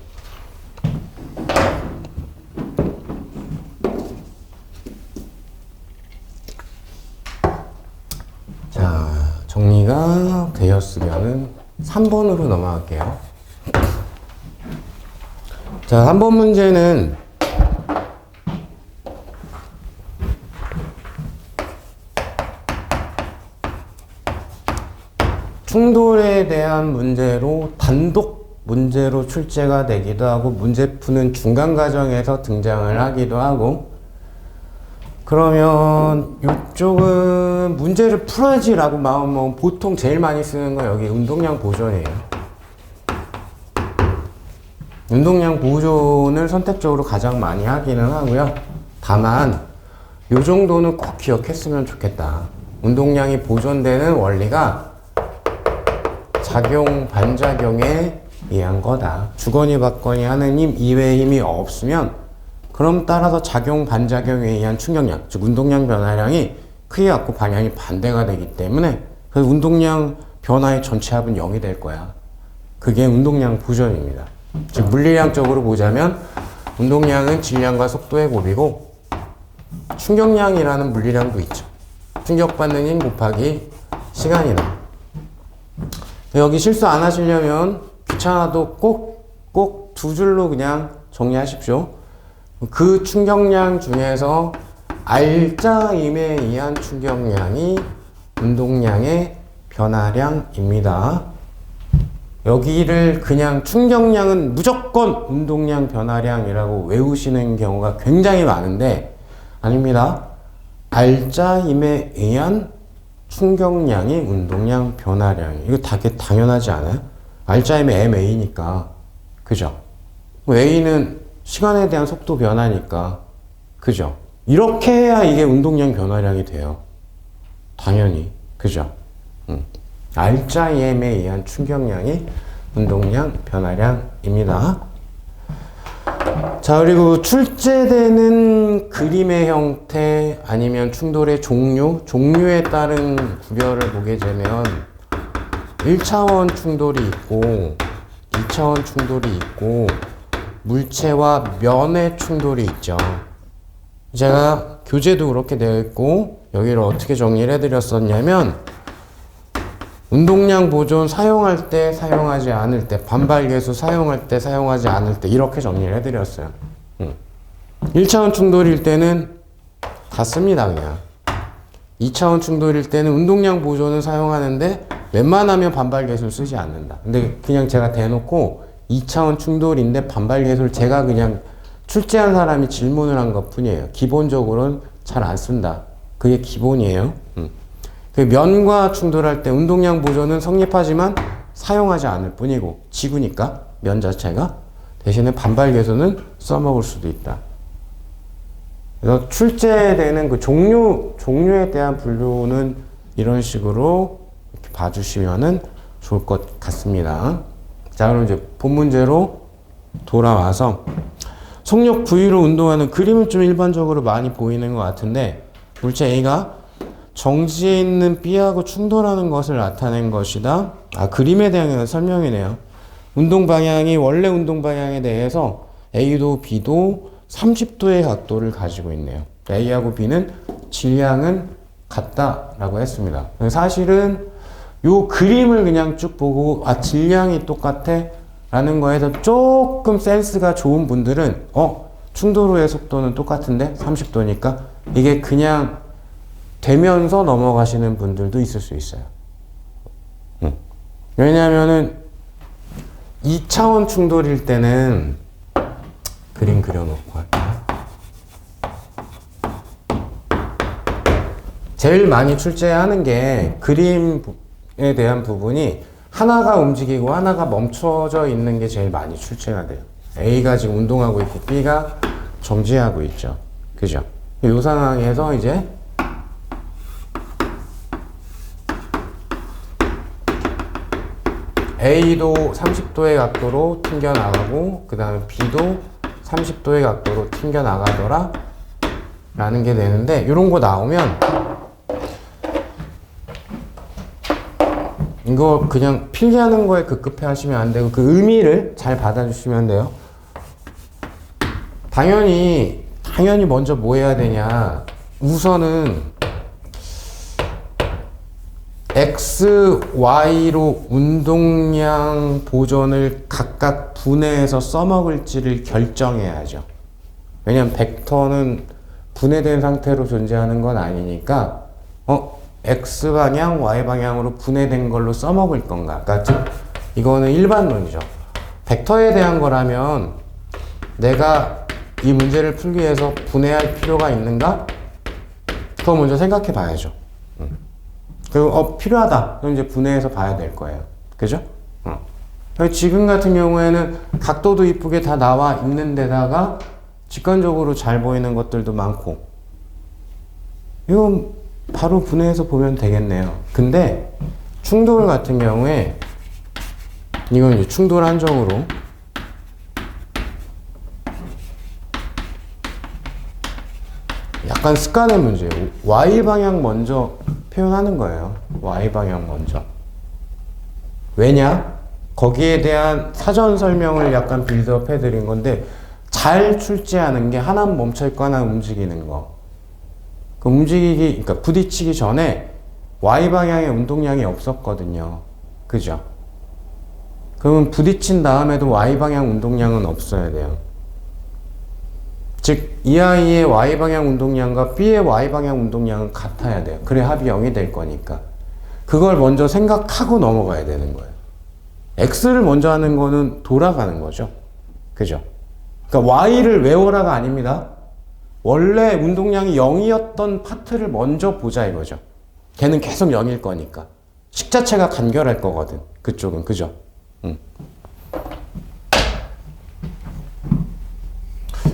Speaker 1: 자, 정리가 되었으면은 3번으로 넘어갈게요. 자, 3번 문제는 충돌에 대한 문제로 단독 문제로 출제가 되기도 하고 문제 푸는 중간 과정에서 등장을 하기도 하고 그러면 이쪽은 문제를 풀어야지 라고 마음먹으면 보통 제일 많이 쓰는 거 여기 운동량 보존이에요. 운동량 보존을 선택적으로 가장 많이 하기는 하고요. 다만 이 정도는 꼭 기억했으면 좋겠다. 운동량이 보존되는 원리가 작용, 반작용에 의한 거다. 주거니 받거니 하는 힘 이외의 힘이 없으면 그럼 따라서 작용, 반작용에 의한 충격량, 즉 운동량 변화량이 크게 갖고 방향이 반대가 되기 때문에 그래서 운동량 변화의 전체 합은 0이 될 거야. 그게 운동량 보존입니다. 즉 물리량적으로 보자면 운동량은 질량과 속도의 곱이고 충격량이라는 물리량도 있죠. 충격받는 힘 곱하기 시간이다. 여기 실수 안 하시려면 귀찮아도 꼭 두 줄로 그냥 정리하십시오. 그 충격량 중에서 알짜임에 의한 충격량이 운동량의 변화량입니다. 여기를 그냥 충격량은 무조건 운동량 변화량이라고 외우시는 경우가 굉장히 많은데 아닙니다. 알짜임에 의한 충격량이 운동량 변화량. 이거 되게 당연하지 않아요? 알짜임의 MA니까. 그죠? A는 시간에 대한 속도 변화니까. 그죠? 이렇게 해야 이게 운동량 변화량이 돼요. 당연히. 그죠? 알짜임에 의한 충격량이 운동량 변화량입니다. 자, 그리고 출제되는 그림의 형태 아니면 충돌의 종류에 따른 구별을 보게 되면 1차원 충돌이 있고 2차원 충돌이 있고 물체와 면의 충돌이 있죠. 제가 교재도 그렇게 되어 있고 여기를 어떻게 정리를 해드렸었냐면 운동량 보존 사용할 때 사용하지 않을 때 반발계수 사용할 때 사용하지 않을 때 이렇게 정리를 해드렸어요. 1차원 충돌일 때는 다 씁니다 그냥. 2차원 충돌일 때는 운동량 보존은 사용하는데 웬만하면 반발계수를 쓰지 않는다. 근데 그냥 제가 대놓고 2차원 충돌인데 반발계수를 제가 그냥 출제한 사람이 질문을 한 것 뿐이에요. 기본적으로는 잘 안 쓴다. 그게 기본이에요. 그 면과 충돌할 때 운동량 보존은 성립하지만 사용하지 않을 뿐이고 지구니까 면 자체가 대신에 반발계수는 써먹을 수도 있다. 그래서 출제되는 그 종류에 대한 분류는 이런 식으로 이렇게 봐주시면은 좋을 것 같습니다. 자, 그럼 이제 본 문제로 돌아와서 속력 V로 운동하는 그림을 좀 일반적으로 많이 보이는 것 같은데 물체 A가 정지에 있는 B하고 충돌하는 것을 나타낸 것이다. 그림에 대한 설명이네요. 운동 방향이 원래 운동 방향에 대해서 A도 B도 30도의 각도를 가지고 있네요. A하고 B는 질량은 같다라고 했습니다. 사실은 요 그림을 그냥 쭉 보고 질량이 똑같아 라는 거에서 조금 센스가 좋은 분들은 충돌 후의 속도는 똑같은데 30도니까 이게 그냥 되면서 넘어가시는 분들도 있을 수 있어요. 왜냐하면은 2차원 충돌일 때는 그림 그려놓고 할게요. 제일 많이 출제하는 게 그림에 대한 부분이 하나가 움직이고 하나가 멈춰져 있는 게 제일 많이 출제가 돼요. A가 지금 운동하고 있고 B가 정지하고 있죠. 그죠? 이 상황에서 이제 A도 30도의 각도로 튕겨나가고 그 다음에 B도 30도의 각도로 튕겨나가더라 라는 게 되는데 이런 거 나오면 이거 그냥 필기하는 거에 급급해 하시면 안 되고 그 의미를 잘 받아주시면 돼요. 당연히 먼저 뭐 해야 되냐. 우선은 X, Y로 운동량 보존을 각각 분해해서 써먹을지를 결정해야죠. 왜냐면 벡터는 분해된 상태로 존재하는 건 아니니까 X방향, Y방향으로 분해된 걸로 써먹을 건가. 그러니까 즉 이거는 일반론이죠. 벡터에 대한 거라면 내가 이 문제를 풀기 위해서 분해할 필요가 있는가? 그거 먼저 생각해 봐야죠. 그리고 필요하다. 그럼 이제 분해해서 봐야 될 거예요. 그죠? 지금 같은 경우에는 각도도 이쁘게 다 나와 있는 데다가 직관적으로 잘 보이는 것들도 많고 이건 바로 분해해서 보면 되겠네요. 근데 충돌 같은 경우에 이건 이제 충돌 한정으로 약간 습관의 문제예요. Y방향 먼저 표현하는 거예요. y방향 먼저. 왜냐? 거기에 대한 사전 설명을 약간 빌드업 해드린 건데 잘 출제하는 게 하나 멈춰있고 하나 움직이는 거. 그 그러니까 부딪히기 전에 y방향의 운동량이 없었거든요. 그죠? 그러면 부딪힌 다음에도 y방향 운동량은 없어야 돼요. 즉, 이 아이의 y방향 운동량과 b의 y방향 운동량은 같아야 돼요. 그래 합이 0이 될 거니까. 그걸 먼저 생각하고 넘어가야 되는 거예요. x를 먼저 하는 거는 돌아가는 거죠. 그죠? 그러니까 y를 외워라가 아닙니다. 원래 운동량이 0이었던 파트를 먼저 보자 이거죠. 걔는 계속 0일 거니까. 식 자체가 간결할 거거든. 그쪽은. 그죠?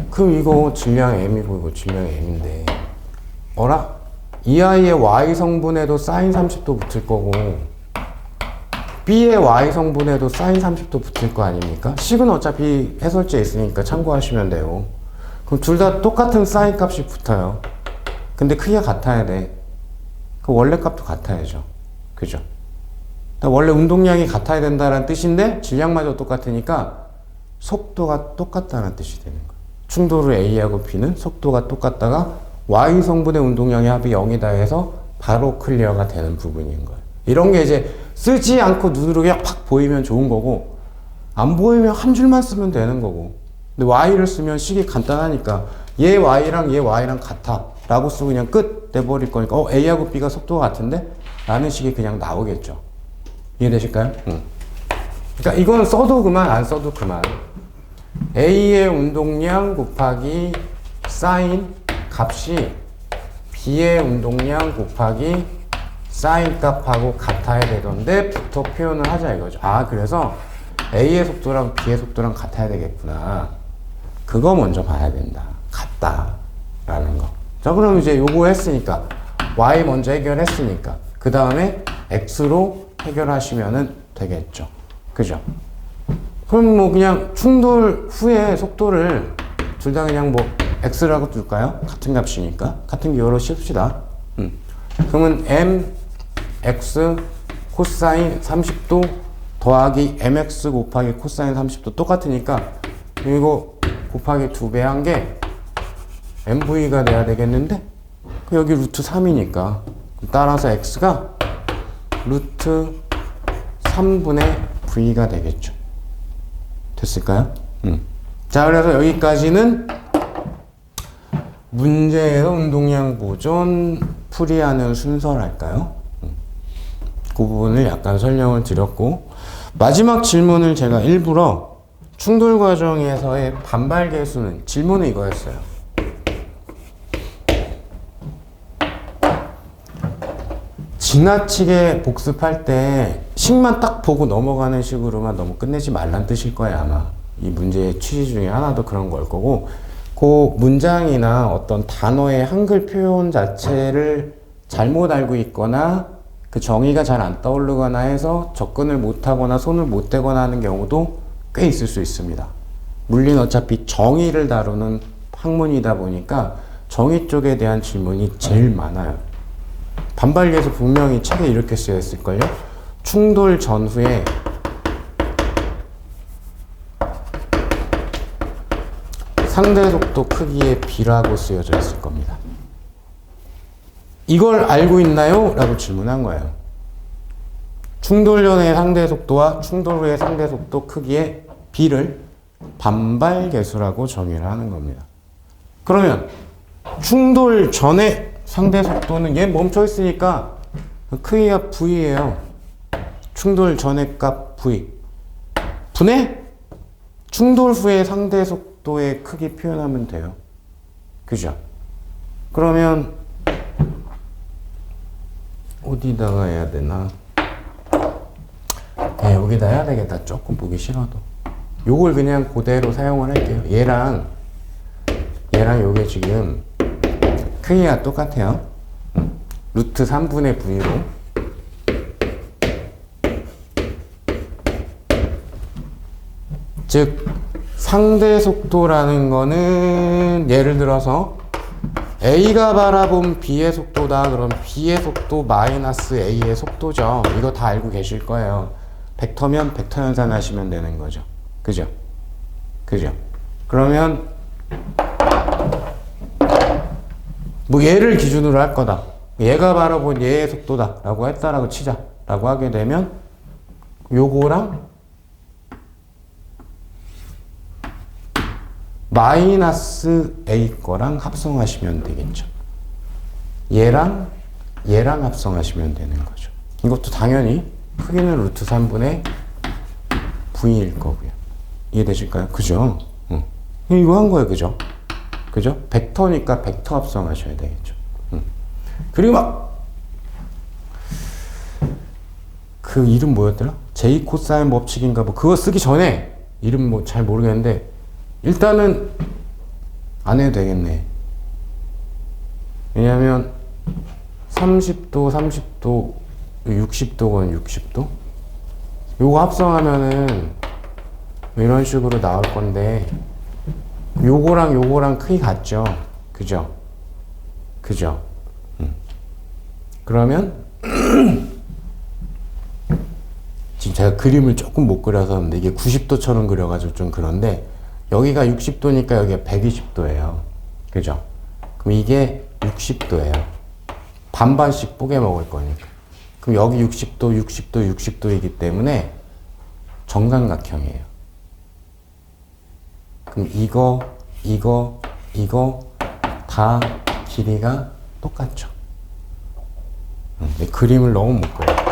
Speaker 1: 그럼 이거 질량 m이고 이거 질량 m인데 어라? 이 아이의 y 성분에도 사인 30도 붙을 거고 b의 y 성분에도 사인 30도 붙을 거 아닙니까? 식은 어차피 해설지에 있으니까 참고하시면 돼요. 그럼 둘 다 똑같은 사인 값이 붙어요. 근데 크기가 같아야 돼. 그 원래 값도 같아야죠. 그죠? 원래 운동량이 같아야 된다는 뜻인데 질량마저 똑같으니까 속도가 똑같다는 뜻이 되는 거예요. 충돌을 A하고 B는 속도가 똑같다가 Y 성분의 운동량의 합이 0이다 해서 바로 클리어가 되는 부분인 거예요. 이런 게 이제 쓰지 않고 눈으로 그냥 팍 보이면 좋은 거고 안 보이면 한 줄만 쓰면 되는 거고 근데 Y를 쓰면 식이 간단하니까 얘 Y랑 얘 Y랑 같아 라고 쓰고 그냥 끝 내버릴 거니까 A하고 B가 속도가 같은데? 라는 식이 그냥 나오겠죠. 이해되실까요? 그러니까 이건 써도 그만 안 써도 그만. A의 운동량 곱하기 사인 값이 B의 운동량 곱하기 사인 값하고 같아야 되던데 부터 표현을 하자 이거죠. 아, 그래서 A의 속도랑 B의 속도랑 같아야 되겠구나. 그거 먼저 봐야 된다. 같다 라는 거. 자, 그럼 이제 요거 했으니까 Y 먼저 해결했으니까 그 다음에 X로 해결하시면 되겠죠. 그죠? 그럼 뭐 그냥 충돌 후에 속도를 둘 다 그냥 뭐 X라고 둘까요? 같은 값이니까. 같은 기호로 씁시다. 그러면 MX 코사인 30도 더하기 MX 곱하기 코사인 30도 똑같으니까 이거 곱하기 2배 한 게 MV가 돼야 되겠는데 여기 루트 3이니까 따라서 X가 루트 3분의 V가 되겠죠. 됐을까요? 자, 그래서 여기까지는 문제에서 운동량 보존 풀이하는 순서랄까요? 그 부분을 약간 설명을 드렸고 마지막 질문을 제가 일부러 충돌 과정에서의 반발 계수는 질문은 이거였어요. 지나치게 복습할 때 식만 딱 보고 넘어가는 식으로만 너무 끝내지 말란 뜻일 거예요, 아마. 이 문제의 취지 중에 하나도 그런 걸 거고, 그 문장이나 어떤 단어의 한글 표현 자체를 잘못 알고 있거나 그 정의가 잘 안 떠오르거나 해서 접근을 못하거나 손을 못 대거나 하는 경우도 꽤 있을 수 있습니다. 물리는 어차피 정의를 다루는 학문이다 보니까 정의 쪽에 대한 질문이 제일 많아요. 반발계에서 분명히 책에 이렇게 쓰여 있을걸요? 충돌 전후에 상대 속도 크기의 비라고 쓰여져 있을 겁니다. 이걸 알고 있나요? 라고 질문한 거예요. 충돌 전의 상대 속도와 충돌 후의 상대 속도 크기의 비를 반발계수라고 정의를 하는 겁니다. 그러면 충돌 전에 상대 속도는 얘 멈춰 있으니까 크기가 V예요. 충돌 전의 값 V 분의 충돌 후의 상대 속도의 크기 표현하면 돼요. 그죠? 그러면 어디다가 해야 되나? 네, 여기다 해야 되겠다. 조금 보기 싫어도 요걸 그냥 그대로 사용을 할게요. 얘랑 요게 지금 크기가 똑같아요. 루트 3분의 V로. 즉 상대 속도라는 거는 예를 들어서 A가 바라본 B의 속도다. 그럼 B의 속도 마이너스 A의 속도죠. 이거 다 알고 계실 거예요. 벡터면 벡터 연산하시면 되는 거죠. 그죠? 그죠? 그러면 뭐 얘를 기준으로 할 거다. 얘가 바라본 얘의 속도다 라고 했다라고 치자 라고 하게 되면 요거랑 마이너스 A 거랑 합성하시면 되겠죠. 얘랑 합성하시면 되는 거죠. 이것도 당연히 크기는 루트 3분의 V일 거고요. 이해되실까요? 그죠? 이거 한 거예요. 그죠? 그죠? 벡터니까 벡터 합성하셔야 되겠죠. 그리고 막 그 이름 뭐였더라? 제이 코사인 법칙인가 뭐 그거 쓰기 전에 이름 뭐 잘 모르겠는데 일단은 안 해도 되겠네. 왜냐면 30도, 30도, 60도건 60도? 요거 합성하면은 이런 식으로 나올 건데 요거랑 크기 같죠? 그죠? 그죠? 그러면 지금 제가 그림을 조금 못 그려서 근데 이게 90도처럼 그려가지고 좀 그런데 여기가 60도니까 여기가 120도예요. 그죠? 그럼 이게 60도예요. 반반씩 뽀개 먹을 거니까. 그럼 여기 60도, 60도, 60도이기 때문에 정삼각형이에요. 그럼 이거 다 길이가 똑같죠. 그림을 너무 못 그려요.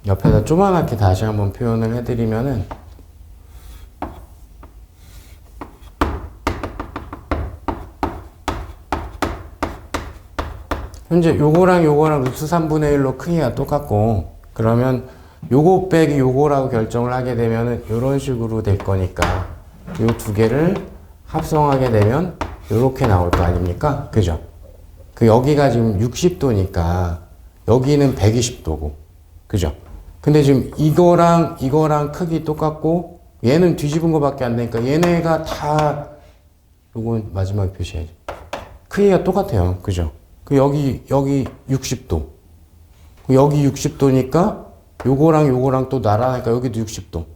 Speaker 1: 옆에다 조그맣게 다시 한번 표현을 해드리면은 현재 요거랑 루트 3분의 1로 크기가 똑같고 그러면 요거 빼기 요거라고 결정을 하게 되면은 요런 식으로 될 거니까 요 두 개를 합성하게 되면 요렇게 나올 거 아닙니까? 그죠? 그 여기가 지금 60도니까 여기는 120도고 그죠? 근데 지금 이거랑 크기 똑같고 얘는 뒤집은 거밖에 안 되니까 얘네가 다 요건 마지막에 표시해야지. 크기가 똑같아요. 그죠? 그 여기 60도. 여기 60도니까 요거랑 또 나란하니까 여기도 60도.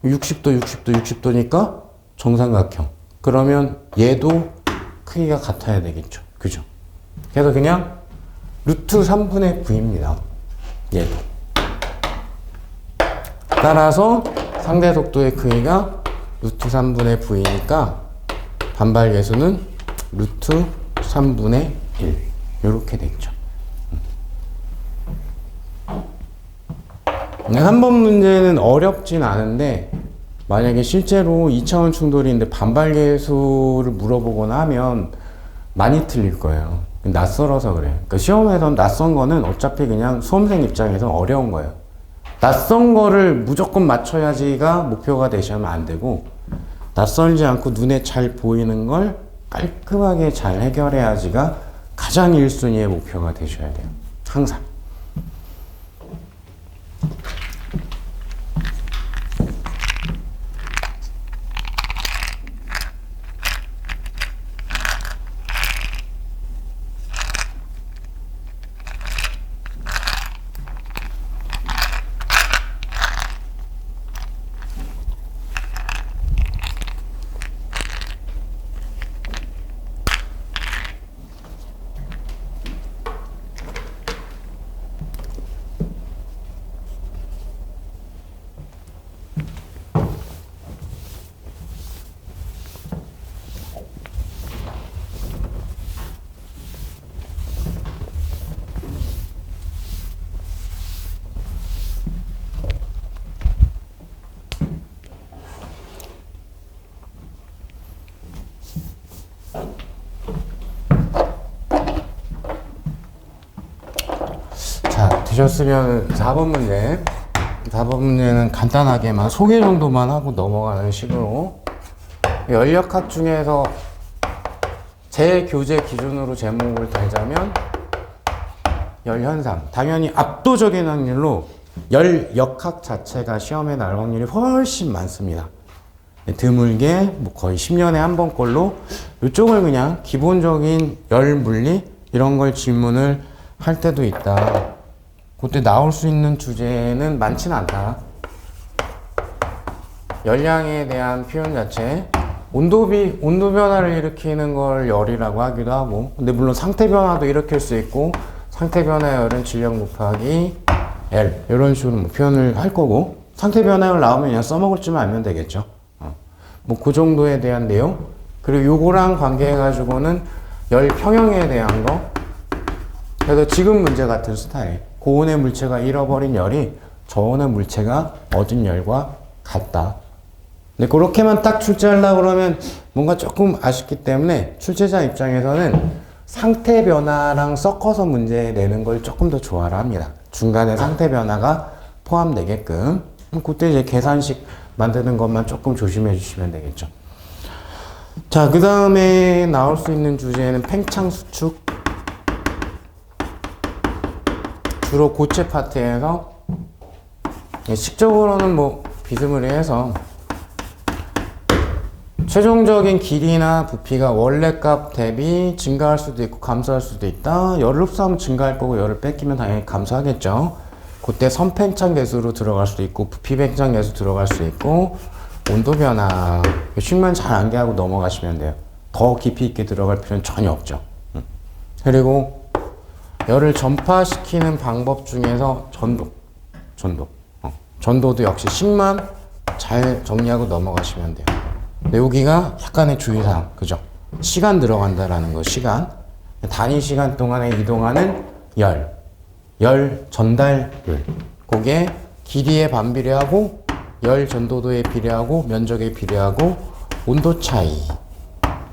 Speaker 1: 60도니까 정삼각형. 그러면 얘도 크기가 같아야 되겠죠. 그죠? 그래서 그냥 루트 3분의 V입니다. 얘도. 따라서 상대 속도의 크기가 루트 3분의 V니까 반발 계수는 루트 3분의 1 이렇게 됐죠. 3번 문제는 어렵진 않은데 만약에 실제로 2차원 충돌인데 반발 계수를 물어보거나 하면 많이 틀릴 거예요. 낯설어서 그래요. 그러니까 시험에서는 낯선 거는 어차피 그냥 수험생 입장에서 어려운 거예요. 낯선 거를 무조건 맞춰야지가 목표가 되시면 안 되고 낯설지 않고 눈에 잘 보이는 걸 깔끔하게 잘 해결해야지가 가장 1순위의 목표가 되셔야 돼요. 항상. 되셨으면 4번 문제. 4번 문제는 간단하게만 소개 정도만 하고 넘어가는 식으로 연력학 중에서 제 교재 기준으로 제목을 달자면 열현상. 당연히 압도적인 확률로 열역학 자체가 시험에 나올 확률이 훨씬 많습니다. 드물게 뭐 거의 10년에 한 번꼴로 이쪽을 그냥 기본적인 열 물리 이런 걸 질문을 할 때도 있다. 그때 나올 수 있는 주제는 많지는 않다. 열량에 대한 표현 자체, 온도 변화를 일으키는 걸 열이라고 하기도 하고, 근데 물론 상태 변화도 일으킬 수 있고, 상태 변화의 열은 질량 곱하기 L 이런 식으로 뭐 표현을 할 거고, 상태 변화열 나오면 그냥 써먹을 줄만 알면 되겠죠. 뭐 그 정도에 대한 내용. 그리고 요거랑 관계해 가지고는 열 평형에 대한 거. 그래서 지금 문제 같은 스타일. 고온의 물체가 잃어버린 열이 저온의 물체가 얻은 열과 같다. 근데 그렇게만 딱 출제하려고 그러면 뭔가 조금 아쉽기 때문에 출제자 입장에서는 상태 변화랑 섞어서 문제 내는 걸 조금 더 좋아를 합니다. 중간에 상태 변화가 포함되게끔. 그때 이제 계산식 만드는 것만 조금 조심해 주시면 되겠죠. 자, 그 다음에 나올 수 있는 주제는 팽창 수축. 주로 고체 파트에서 식적으로는 뭐 비스무리해서 최종적인 길이나 부피가 원래 값 대비 증가할 수도 있고 감소할 수도 있다. 열을 흡수하면 증가할 거고 열을 뺏기면 당연히 감소하겠죠. 그때 선팽창 계수로 들어갈 수도 있고 부피 팽창 계수 들어갈 수 있고 온도 변화 쉽게만 잘 암기하고 넘어가시면 돼요. 더 깊이 있게 들어갈 필요는 전혀 없죠. 그리고 열을 전파시키는 방법 중에서 전도도 역시 식만 잘 정리하고 넘어가시면 돼요. 근데 여기가 약간의 주의사항, 그죠? 시간 들어간다라는 거, 시간. 단위 시간 동안에 이동하는 열 전달율. 그게 길이에 반비례하고, 열 전도도에 비례하고, 면적에 비례하고, 온도 차이.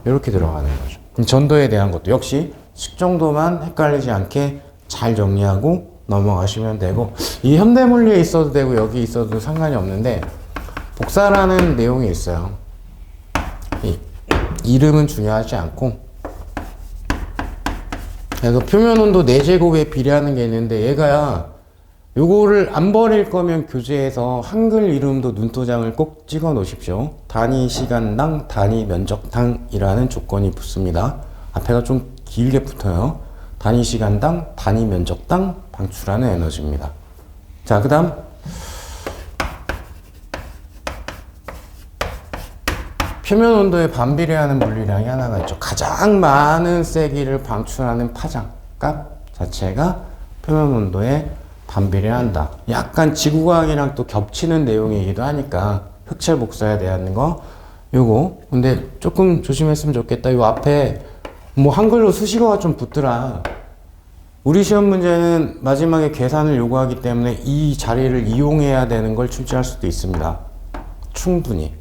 Speaker 1: 이렇게 들어가는 거죠. 그럼 전도에 대한 것도 역시 식정도만 헷갈리지 않게 잘 정리하고 넘어가시면 되고, 이 현대물리에 있어도 되고, 여기 있어도 상관이 없는데, 복사라는 내용이 있어요. 이름은 중요하지 않고, 그래서 표면온도 4제곱에 비례하는 게 있는데 얘가 요거를 안 버릴 거면 교재에서 한글 이름도 눈도장을 꼭 찍어 놓으십시오. 단위 시간당 단위 면적당이라는 조건이 붙습니다. 앞에가 좀 길게 붙어요. 단위 시간당 단위 면적당 방출하는 에너지입니다. 자, 그 다음 표면 온도에 반비례하는 물리량이 하나가 있죠. 가장 많은 세기를 방출하는 파장 값 자체가 표면 온도에 반비례한다. 약간 지구과학이랑 또 겹치는 내용이기도 하니까 흑철 복사에 대한 거 요거 근데 조금 조심했으면 좋겠다. 요 앞에 뭐 한글로 수식어가 좀 붙더라. 우리 시험 문제는 마지막에 계산을 요구하기 때문에 이 자리를 이용해야 되는 걸 출제할 수도 있습니다. 충분히.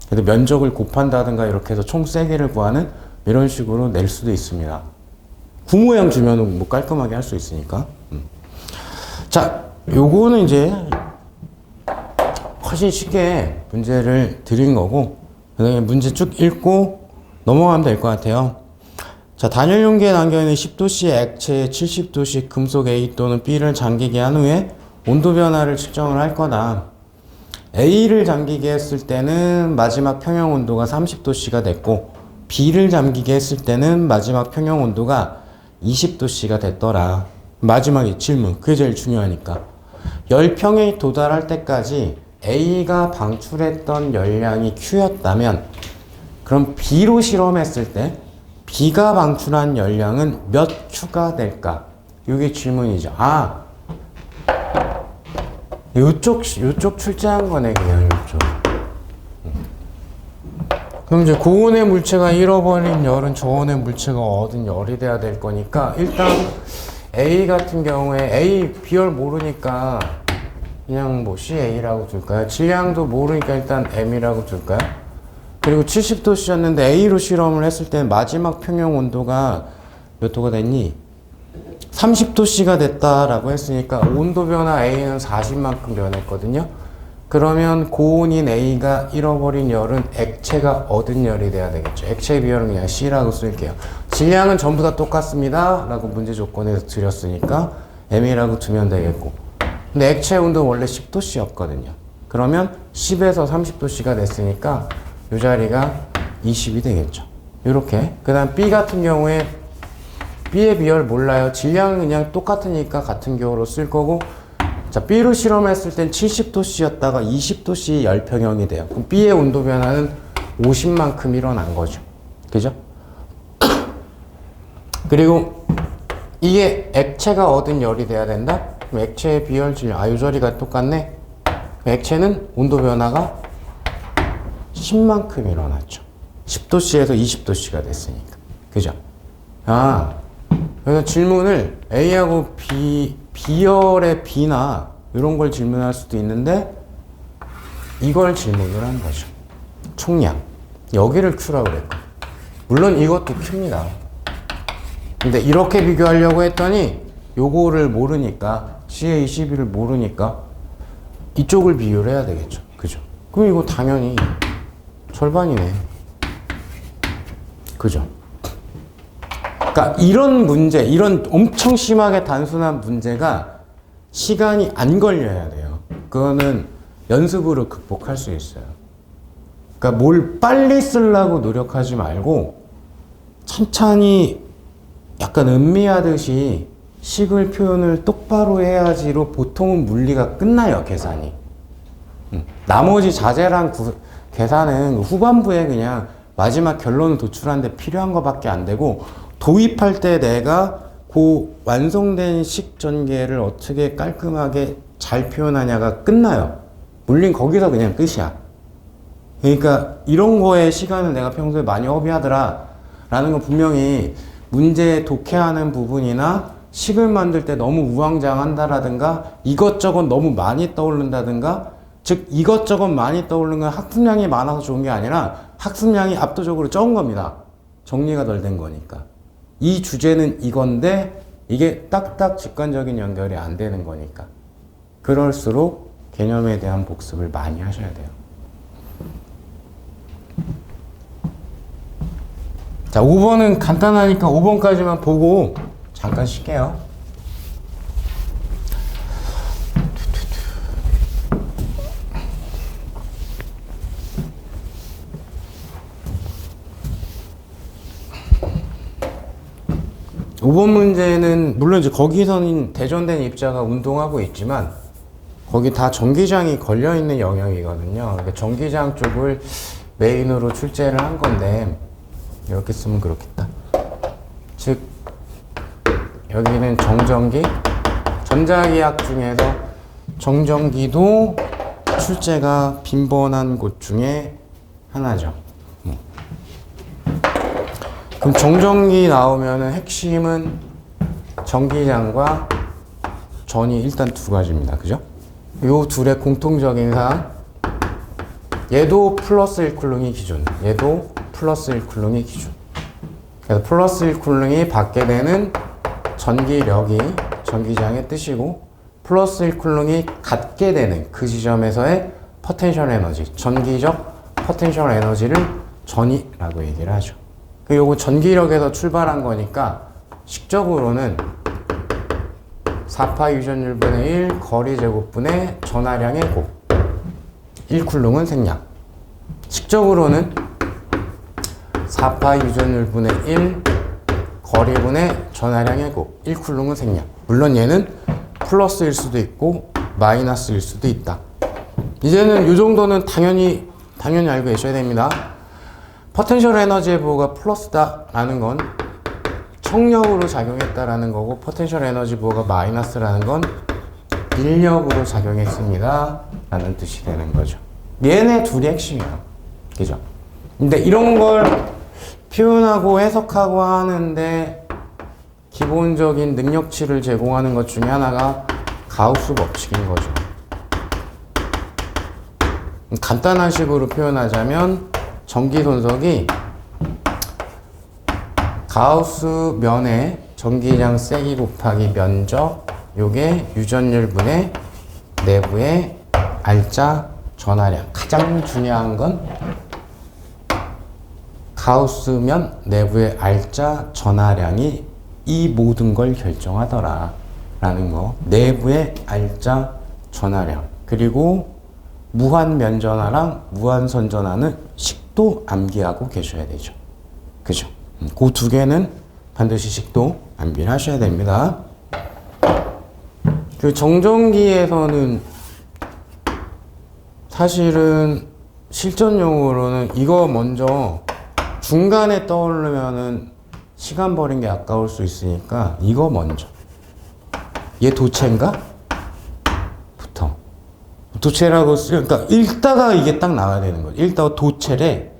Speaker 1: 그래도 면적을 곱한다든가 이렇게 해서 총 세기를 구하는 이런 식으로 낼 수도 있습니다. 구 모양 주면은 뭐 깔끔하게 할 수 있으니까. 자, 요거는 이제 훨씬 쉽게 문제를 드린 거고, 그다음에 문제 쭉 읽고 넘어가면 될 것 같아요. 자, 단열 용기에 담겨있는 10도씨 액체에 70도씨 금속 A 또는 B를 잠기게 한 후에 온도 변화를 측정을 할 거다. A를 잠기게 했을 때는 마지막 평형 온도가 30도씨가 됐고, B를 잠기게 했을 때는 마지막 평형 온도가 20도씨가 됐더라. 마지막에 질문, 그게 제일 중요하니까. 열평에 도달할 때까지 A가 방출했던 열량이 Q였다면, 그럼 B로 실험했을 때 B가 방출한 열량은 몇 Q가 될까? 이게 질문이죠. 아, 요쪽 출제한 거네, 그냥 요쪽. 그럼 이제 고온의 물체가 잃어버린 열은 저온의 물체가 얻은 열이 돼야 될 거니까, 일단 A 같은 경우에 A 비열 모르니까 그냥 뭐 CA라고 둘까요? 질량도 모르니까 일단 M이라고 둘까요? 그리고 70도씨였는데 A로 실험을 했을 때 마지막 평형 온도가 몇 도가 됐니? 30도씨가 됐다라고 했으니까 온도 변화 A는 40만큼 변했거든요. 그러면 고온인 A가 잃어버린 열은 액체가 얻은 열이 돼야 되겠죠. 액체 비열은 그냥 C라고 쓸게요. 질량은 전부 다 똑같습니다 라고 문제 조건에서 드렸으니까 M이라고 두면 되겠고, 근데 액체 온도는 원래 10도씨였거든요. 그러면 10에서 30도씨가 됐으니까 이 자리가 20이 되겠죠. 이렇게. 그 다음 B 같은 경우에 B의 비열 몰라요. 질량은 그냥 똑같으니까 같은 경우로 쓸 거고, 자, B로 실험했을 땐 70도씨였다가 20도씨 열평형이 돼요. 그럼 B의 온도 변화는 50만큼 일어난 거죠. 그죠? 그리고 이게 액체가 얻은 열이 돼야 된다? 그럼 액체의 비열 질량, 이 자리가 똑같네? 액체는 온도 변화가 10만큼 일어났죠. 10도씨에서 20도씨가 됐으니까. 그죠? 그래서 질문을 A하고 B열의 B나 이런 걸 질문할 수도 있는데 이걸 질문을 한 거죠. 총량. 여기를 Q라고 그랬고. 물론 이것도 Q입니다. 근데 이렇게 비교하려고 했더니 요거를 모르니까 CA12를 모르니까 이쪽을 비교를 해야 되겠죠. 그죠? 그럼 이거 당연히 절반이네. 그죠? 그러니까 이런 문제, 이런 엄청 심하게 단순한 문제가 시간이 안 걸려야 돼요. 그거는 연습으로 극복할 수 있어요. 그러니까 뭘 빨리 쓰려고 노력하지 말고 천천히 약간 음미하듯이 식을 표현을 똑바로 해야지로 보통은 물리가 끝나요, 계산이. 나머지 자재랑 계산은 후반부에 그냥 마지막 결론을 도출하는데 필요한 것밖에 안 되고, 도입할 때 내가 그 완성된 식 전개를 어떻게 깔끔하게 잘 표현하냐가 끝나요. 물린 거기서 그냥 끝이야. 그러니까 이런 거에 시간을 내가 평소에 많이 허비하더라 라는 건 분명히 문제에 독해하는 부분이나 식을 만들 때 너무 우왕좌왕한다라든가 이것저것 너무 많이 떠오른다든가, 즉 이것저것 많이 떠오르는 건 학습량이 많아서 좋은 게 아니라 학습량이 압도적으로 적은 겁니다. 정리가 덜 된 거니까. 이 주제는 이건데 이게 딱딱 직관적인 연결이 안 되는 거니까. 그럴수록 개념에 대한 복습을 많이 하셔야 돼요. 자, 5번은 간단하니까 5번까지만 보고 잠깐 쉴게요. 오 번 문제는 물론 이제 거기서는 대전된 입자가 운동하고 있지만 거기 다 전기장이 걸려있는 영역이거든요. 그러니까 전기장 쪽을 메인으로 출제를 한 건데 이렇게 쓰면 그렇겠다. 즉 여기는 정전기, 전자기학 중에서 정전기도 출제가 빈번한 곳 중에 하나죠. 그럼 정전기 나오면은 핵심은 전기장과 전이 일단 두 가지입니다. 그죠? 요 둘의 공통적인 사항, 얘도 플러스 1쿨릉이 기준, 얘도 플러스 1쿨릉이 기준. 그래서 플러스 1쿨릉이 받게 되는 전기력이 전기장의 뜻이고, 플러스 1쿨릉이 갖게 되는 그 지점에서의 포텐셜 에너지, 전기적 포텐셜 에너지를 전이라고 얘기를 하죠. 요거 전기력에서 출발한 거니까 식적으로는 4파 유전율분의 1 거리 제곱분의 전하량의 곱, 1쿨릉은 생량. 식적으로는 4파 유전율분의 1 거리분의 전하량의 곱, 1쿨릉은 생량. 물론 얘는 플러스일 수도 있고 마이너스일 수도 있다. 이제는 이 정도는 당연히 알고 계셔야 됩니다. 포텐셜 에너지의 부호가 플러스다라는 건 청력으로 작용했다라는 거고, 포텐셜 에너지 부호가 마이너스라는 건 인력으로 작용했습니다 라는 뜻이 되는 거죠. 얘네 둘이 핵심이에요. 그죠? 근데 이런 걸 표현하고 해석하고 하는데 기본적인 능력치를 제공하는 것 중에 하나가 가우스 법칙인 거죠. 간단한 식으로 표현하자면 전기손석이 가우스 면의 전기장 세기 곱하기 면적, 요게 유전율분의 내부의 알짜 전하량. 가장 중요한 건 가우스면 내부의 알짜 전하량이 이 모든 걸 결정하더라 라는 거. 내부의 알짜 전하량. 그리고 무한면전화랑 무한선전화는 식도 암기하고 계셔야 되죠. 그죠? 그 두 개는 반드시 식도 암기를 하셔야 됩니다. 그 정전기에서는 사실은 실전용으로는 이거 먼저 중간에 떠오르면은 시간 버린 게 아까울 수 있으니까 이거 먼저. 얘 도체인가? 부터. 도체라고 그러니까 읽다가 이게 딱 나와야 되는 거죠. 읽다가 도체래.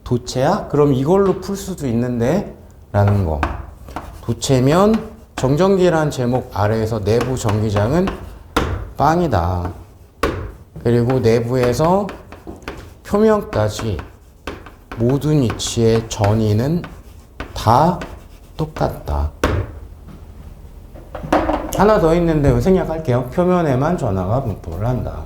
Speaker 1: 도체야? 그럼 이걸로 풀 수도 있는데 라는 거. 도체면 정전기란 제목 아래에서 내부 전기장은 빵이다. 그리고 내부에서 표면까지 모든 위치의 전위는 다 똑같다. 하나 더 있는데 생략할게요. 표면에만 전하가 분포를 한다.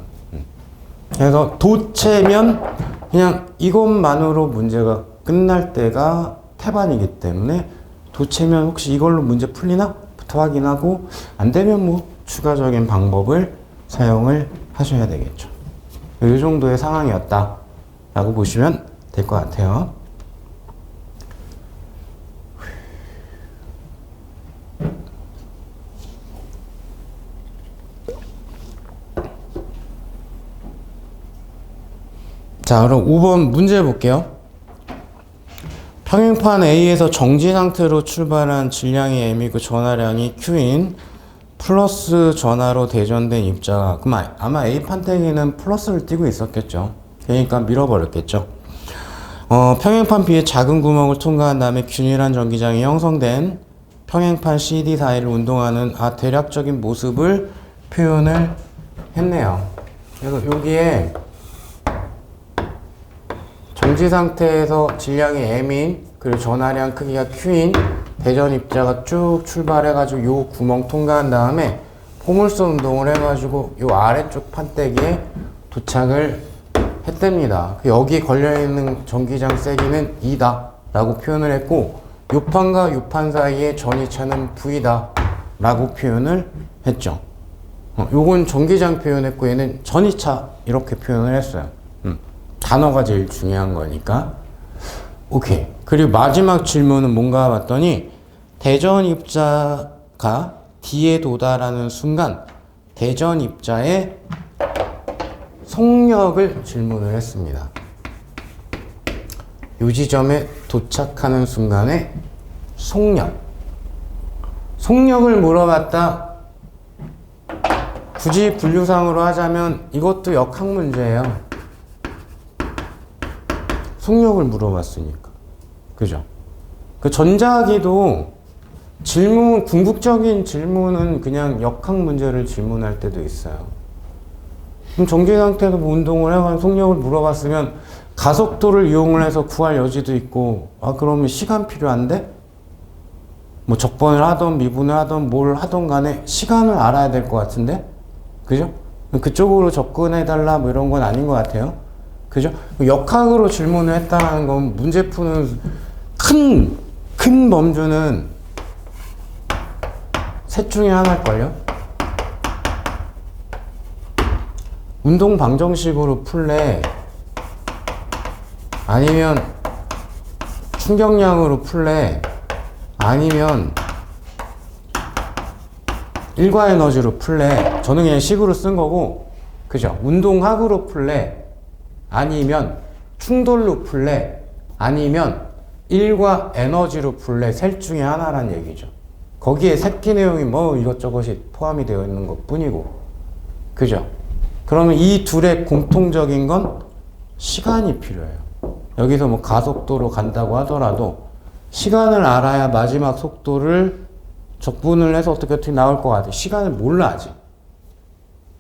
Speaker 1: 그래서 도체면 그냥 이것만으로 문제가 끝날 때가 태반이기 때문에 도체면 혹시 이걸로 문제 풀리나? 부터 확인하고 안 되면 뭐 추가적인 방법을 사용을 하셔야 되겠죠. 이 정도의 상황이었다 라고 보시면 될 것 같아요. 자, 그럼 5번 문제 볼게요. 평행판 A에서 정지 상태로 출발한 질량이 M이고 전하량이 Q인 플러스 전하로 대전된 입자가, 그럼 아마 A 판때기는 플러스를 띄고 있었겠죠. 그러니까 밀어버렸겠죠. 평행판 B의 작은 구멍을 통과한 다음에 균일한 전기장이 형성된 평행판 CD 사이를 운동하는 대략적인 모습을 표현을 했네요. 그래서 여기에 정지 상태에서 질량이 M인 그리고 전하량 크기가 Q인 대전 입자가 쭉 출발해가지고 요 구멍 통과한 다음에 포물선 운동을 해가지고 요 아래쪽 판때기에 도착을 했답니다. 여기 걸려있는 전기장 세기는 2다 라고 표현을 했고 요 판과 요 판 사이의 전이차는 V다 라고 표현을 했죠. 요건 전기장 표현했고 얘는 전이차 이렇게 표현을 했어요. 단어가 제일 중요한 거니까. 오케이. 그리고 마지막 질문은 뭔가 봤더니 대전 입자가 D에 도달하는 순간 대전 입자의 속력을 질문을 했습니다. 이 지점에 도착하는 순간의 속력. 속력을 물어봤다. 굳이 분류상으로 하자면 이것도 역학 문제예요. 속력을 물어봤으니까. 그죠? 그 전자기도 질문, 궁극적인 질문은 그냥 역학 문제를 질문할 때도 있어요. 그럼 전기 상태에서 뭐 운동을 해가지고 속력을 물어봤으면 가속도를 이용을 해서 구할 여지도 있고, 그러면 시간 필요한데? 뭐 적분을 하던 미분을 하던 뭘 하던 간에 시간을 알아야 될 것 같은데? 그죠? 그쪽으로 접근해달라 뭐 이런 건 아닌 것 같아요. 그죠? 역학으로 질문을 했다는 건 문제 푸는 큰 범주는 셋 중에 하나일걸요? 운동 방정식으로 풀래? 아니면 충격량으로 풀래? 아니면 일과 에너지로 풀래? 저는 그냥 식으로 쓴 거고, 그죠? 운동학으로 풀래? 아니면 충돌로 풀래? 아니면 일과 에너지로 풀래? 셋 중에 하나란 얘기죠. 거기에 새끼 내용이 뭐 이것저것이 포함이 되어 있는 것 뿐이고. 그죠? 그러면 이 둘의 공통적인 건 시간이 필요해요. 여기서 뭐 가속도로 간다고 하더라도 시간을 알아야 마지막 속도를 적분을 해서 어떻게 나올 것 같아. 시간을 몰라 아직.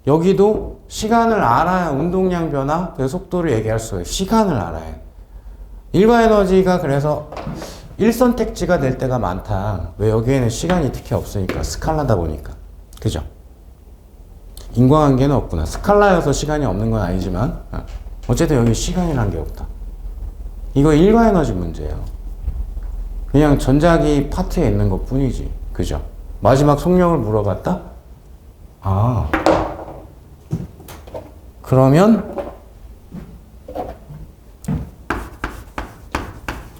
Speaker 1: 여기도 시간을 알아야 운동량 변화, 그 속도를 얘기할 수 있어요. 시간을 알아야. 일과 에너지가 그래서 1선택지가 될 때가 많다. 왜? 여기에는 시간이 특히 없으니까. 스칼라다 보니까. 그죠? 인과관계는 없구나. 스칼라여서 시간이 없는 건 아니지만 어쨌든 여기 시간이란 게 없다. 이거 일과 에너지 문제예요. 그냥 전자기 파트에 있는 것 뿐이지. 그죠? 마지막 속력을 물어봤다? 그러면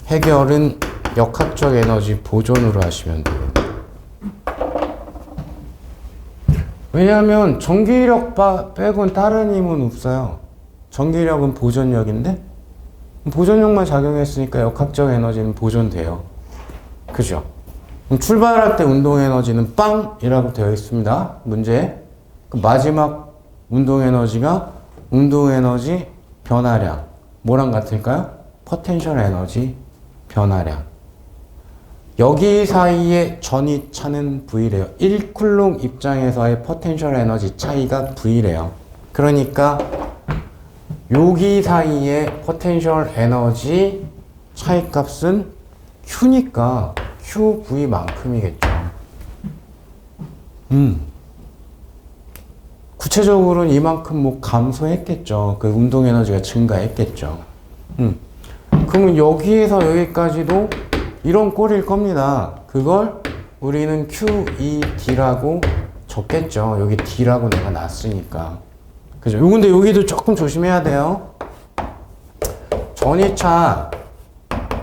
Speaker 1: 해결은 역학적 에너지 보존으로 하시면 돼요. 왜냐하면 전기력 빼곤 다른 힘은 없어요. 전기력은 보존력인데 보존력만 작용했으니까 역학적 에너지는 보존돼요. 그죠? 그럼 출발할 때 운동 에너지는 빵이라고 되어 있습니다. 문제. 그 마지막 운동 에너지가 운동 에너지 변화량. 뭐랑 같을까요? 포텐셜 에너지 변화량. 여기 사이에 전이 차는 V래요. 1쿨롱 입장에서의 포텐셜 에너지 차이가 V래요. 그러니까 여기 사이에 포텐셜 에너지 차이 값은 Q니까 QV만큼이겠죠. 구체적으로는 이만큼 뭐 감소했겠죠. 그 운동 에너지가 증가했겠죠. 그러면 여기에서 여기까지도 이런 꼴일 겁니다. 그걸 우리는 QED라고 적겠죠. 여기 D라고 내가 놨으니까. 그죠? 근데 여기도 조금 조심해야 돼요. 전이차,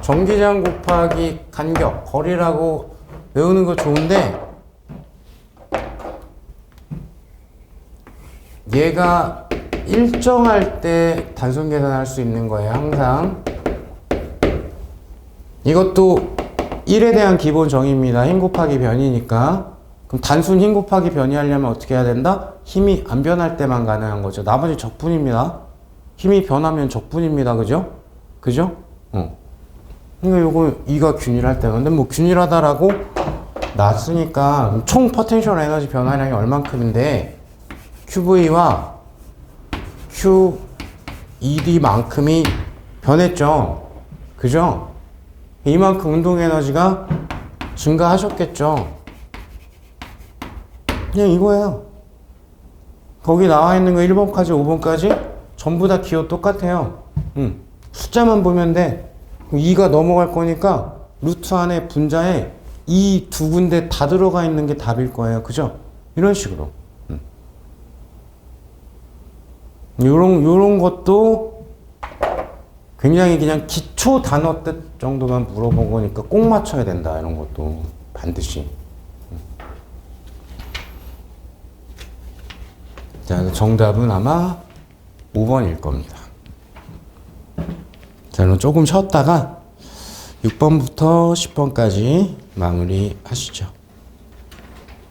Speaker 1: 전기장 곱하기 간격, 거리라고 외우는 거 좋은데, 얘가 일정할 때 단순 계산할 수 있는 거예요. 항상. 이것도 1에 대한 기본 정의입니다. 힘 곱하기 변이니까. 그럼 단순 힘 곱하기 변이 하려면 어떻게 해야 된다? 힘이 안 변할 때만 가능한 거죠. 나머지 적분입니다. 힘이 변하면 적분입니다. 그죠? 그죠? 그러니까 요거 2가 균일할 때. 근데 뭐 균일하다라고 놨으니까 총 포텐셜 에너지 변화량이 얼만큼인데 QV와 QED만큼이 변했죠. 그죠? 이만큼 운동 에너지가 증가하셨겠죠. 그냥 이거예요. 거기 나와 있는 거 1번까지 5번까지 전부 다 기호 똑같아요. 숫자만 보면 돼. 2가 넘어갈 거니까 루트 안에 분자에 이 두 군데 다 들어가 있는 게 답일 거예요. 그죠? 이런 식으로. 요런 것도 굉장히 그냥 기초 단어 뜻 정도만 물어본 거니까 꼭 맞춰야 된다. 이런 것도 반드시. 자, 정답은 아마 5번일 겁니다. 자, 그럼 조금 쉬었다가 6번부터 10번까지 마무리 하시죠.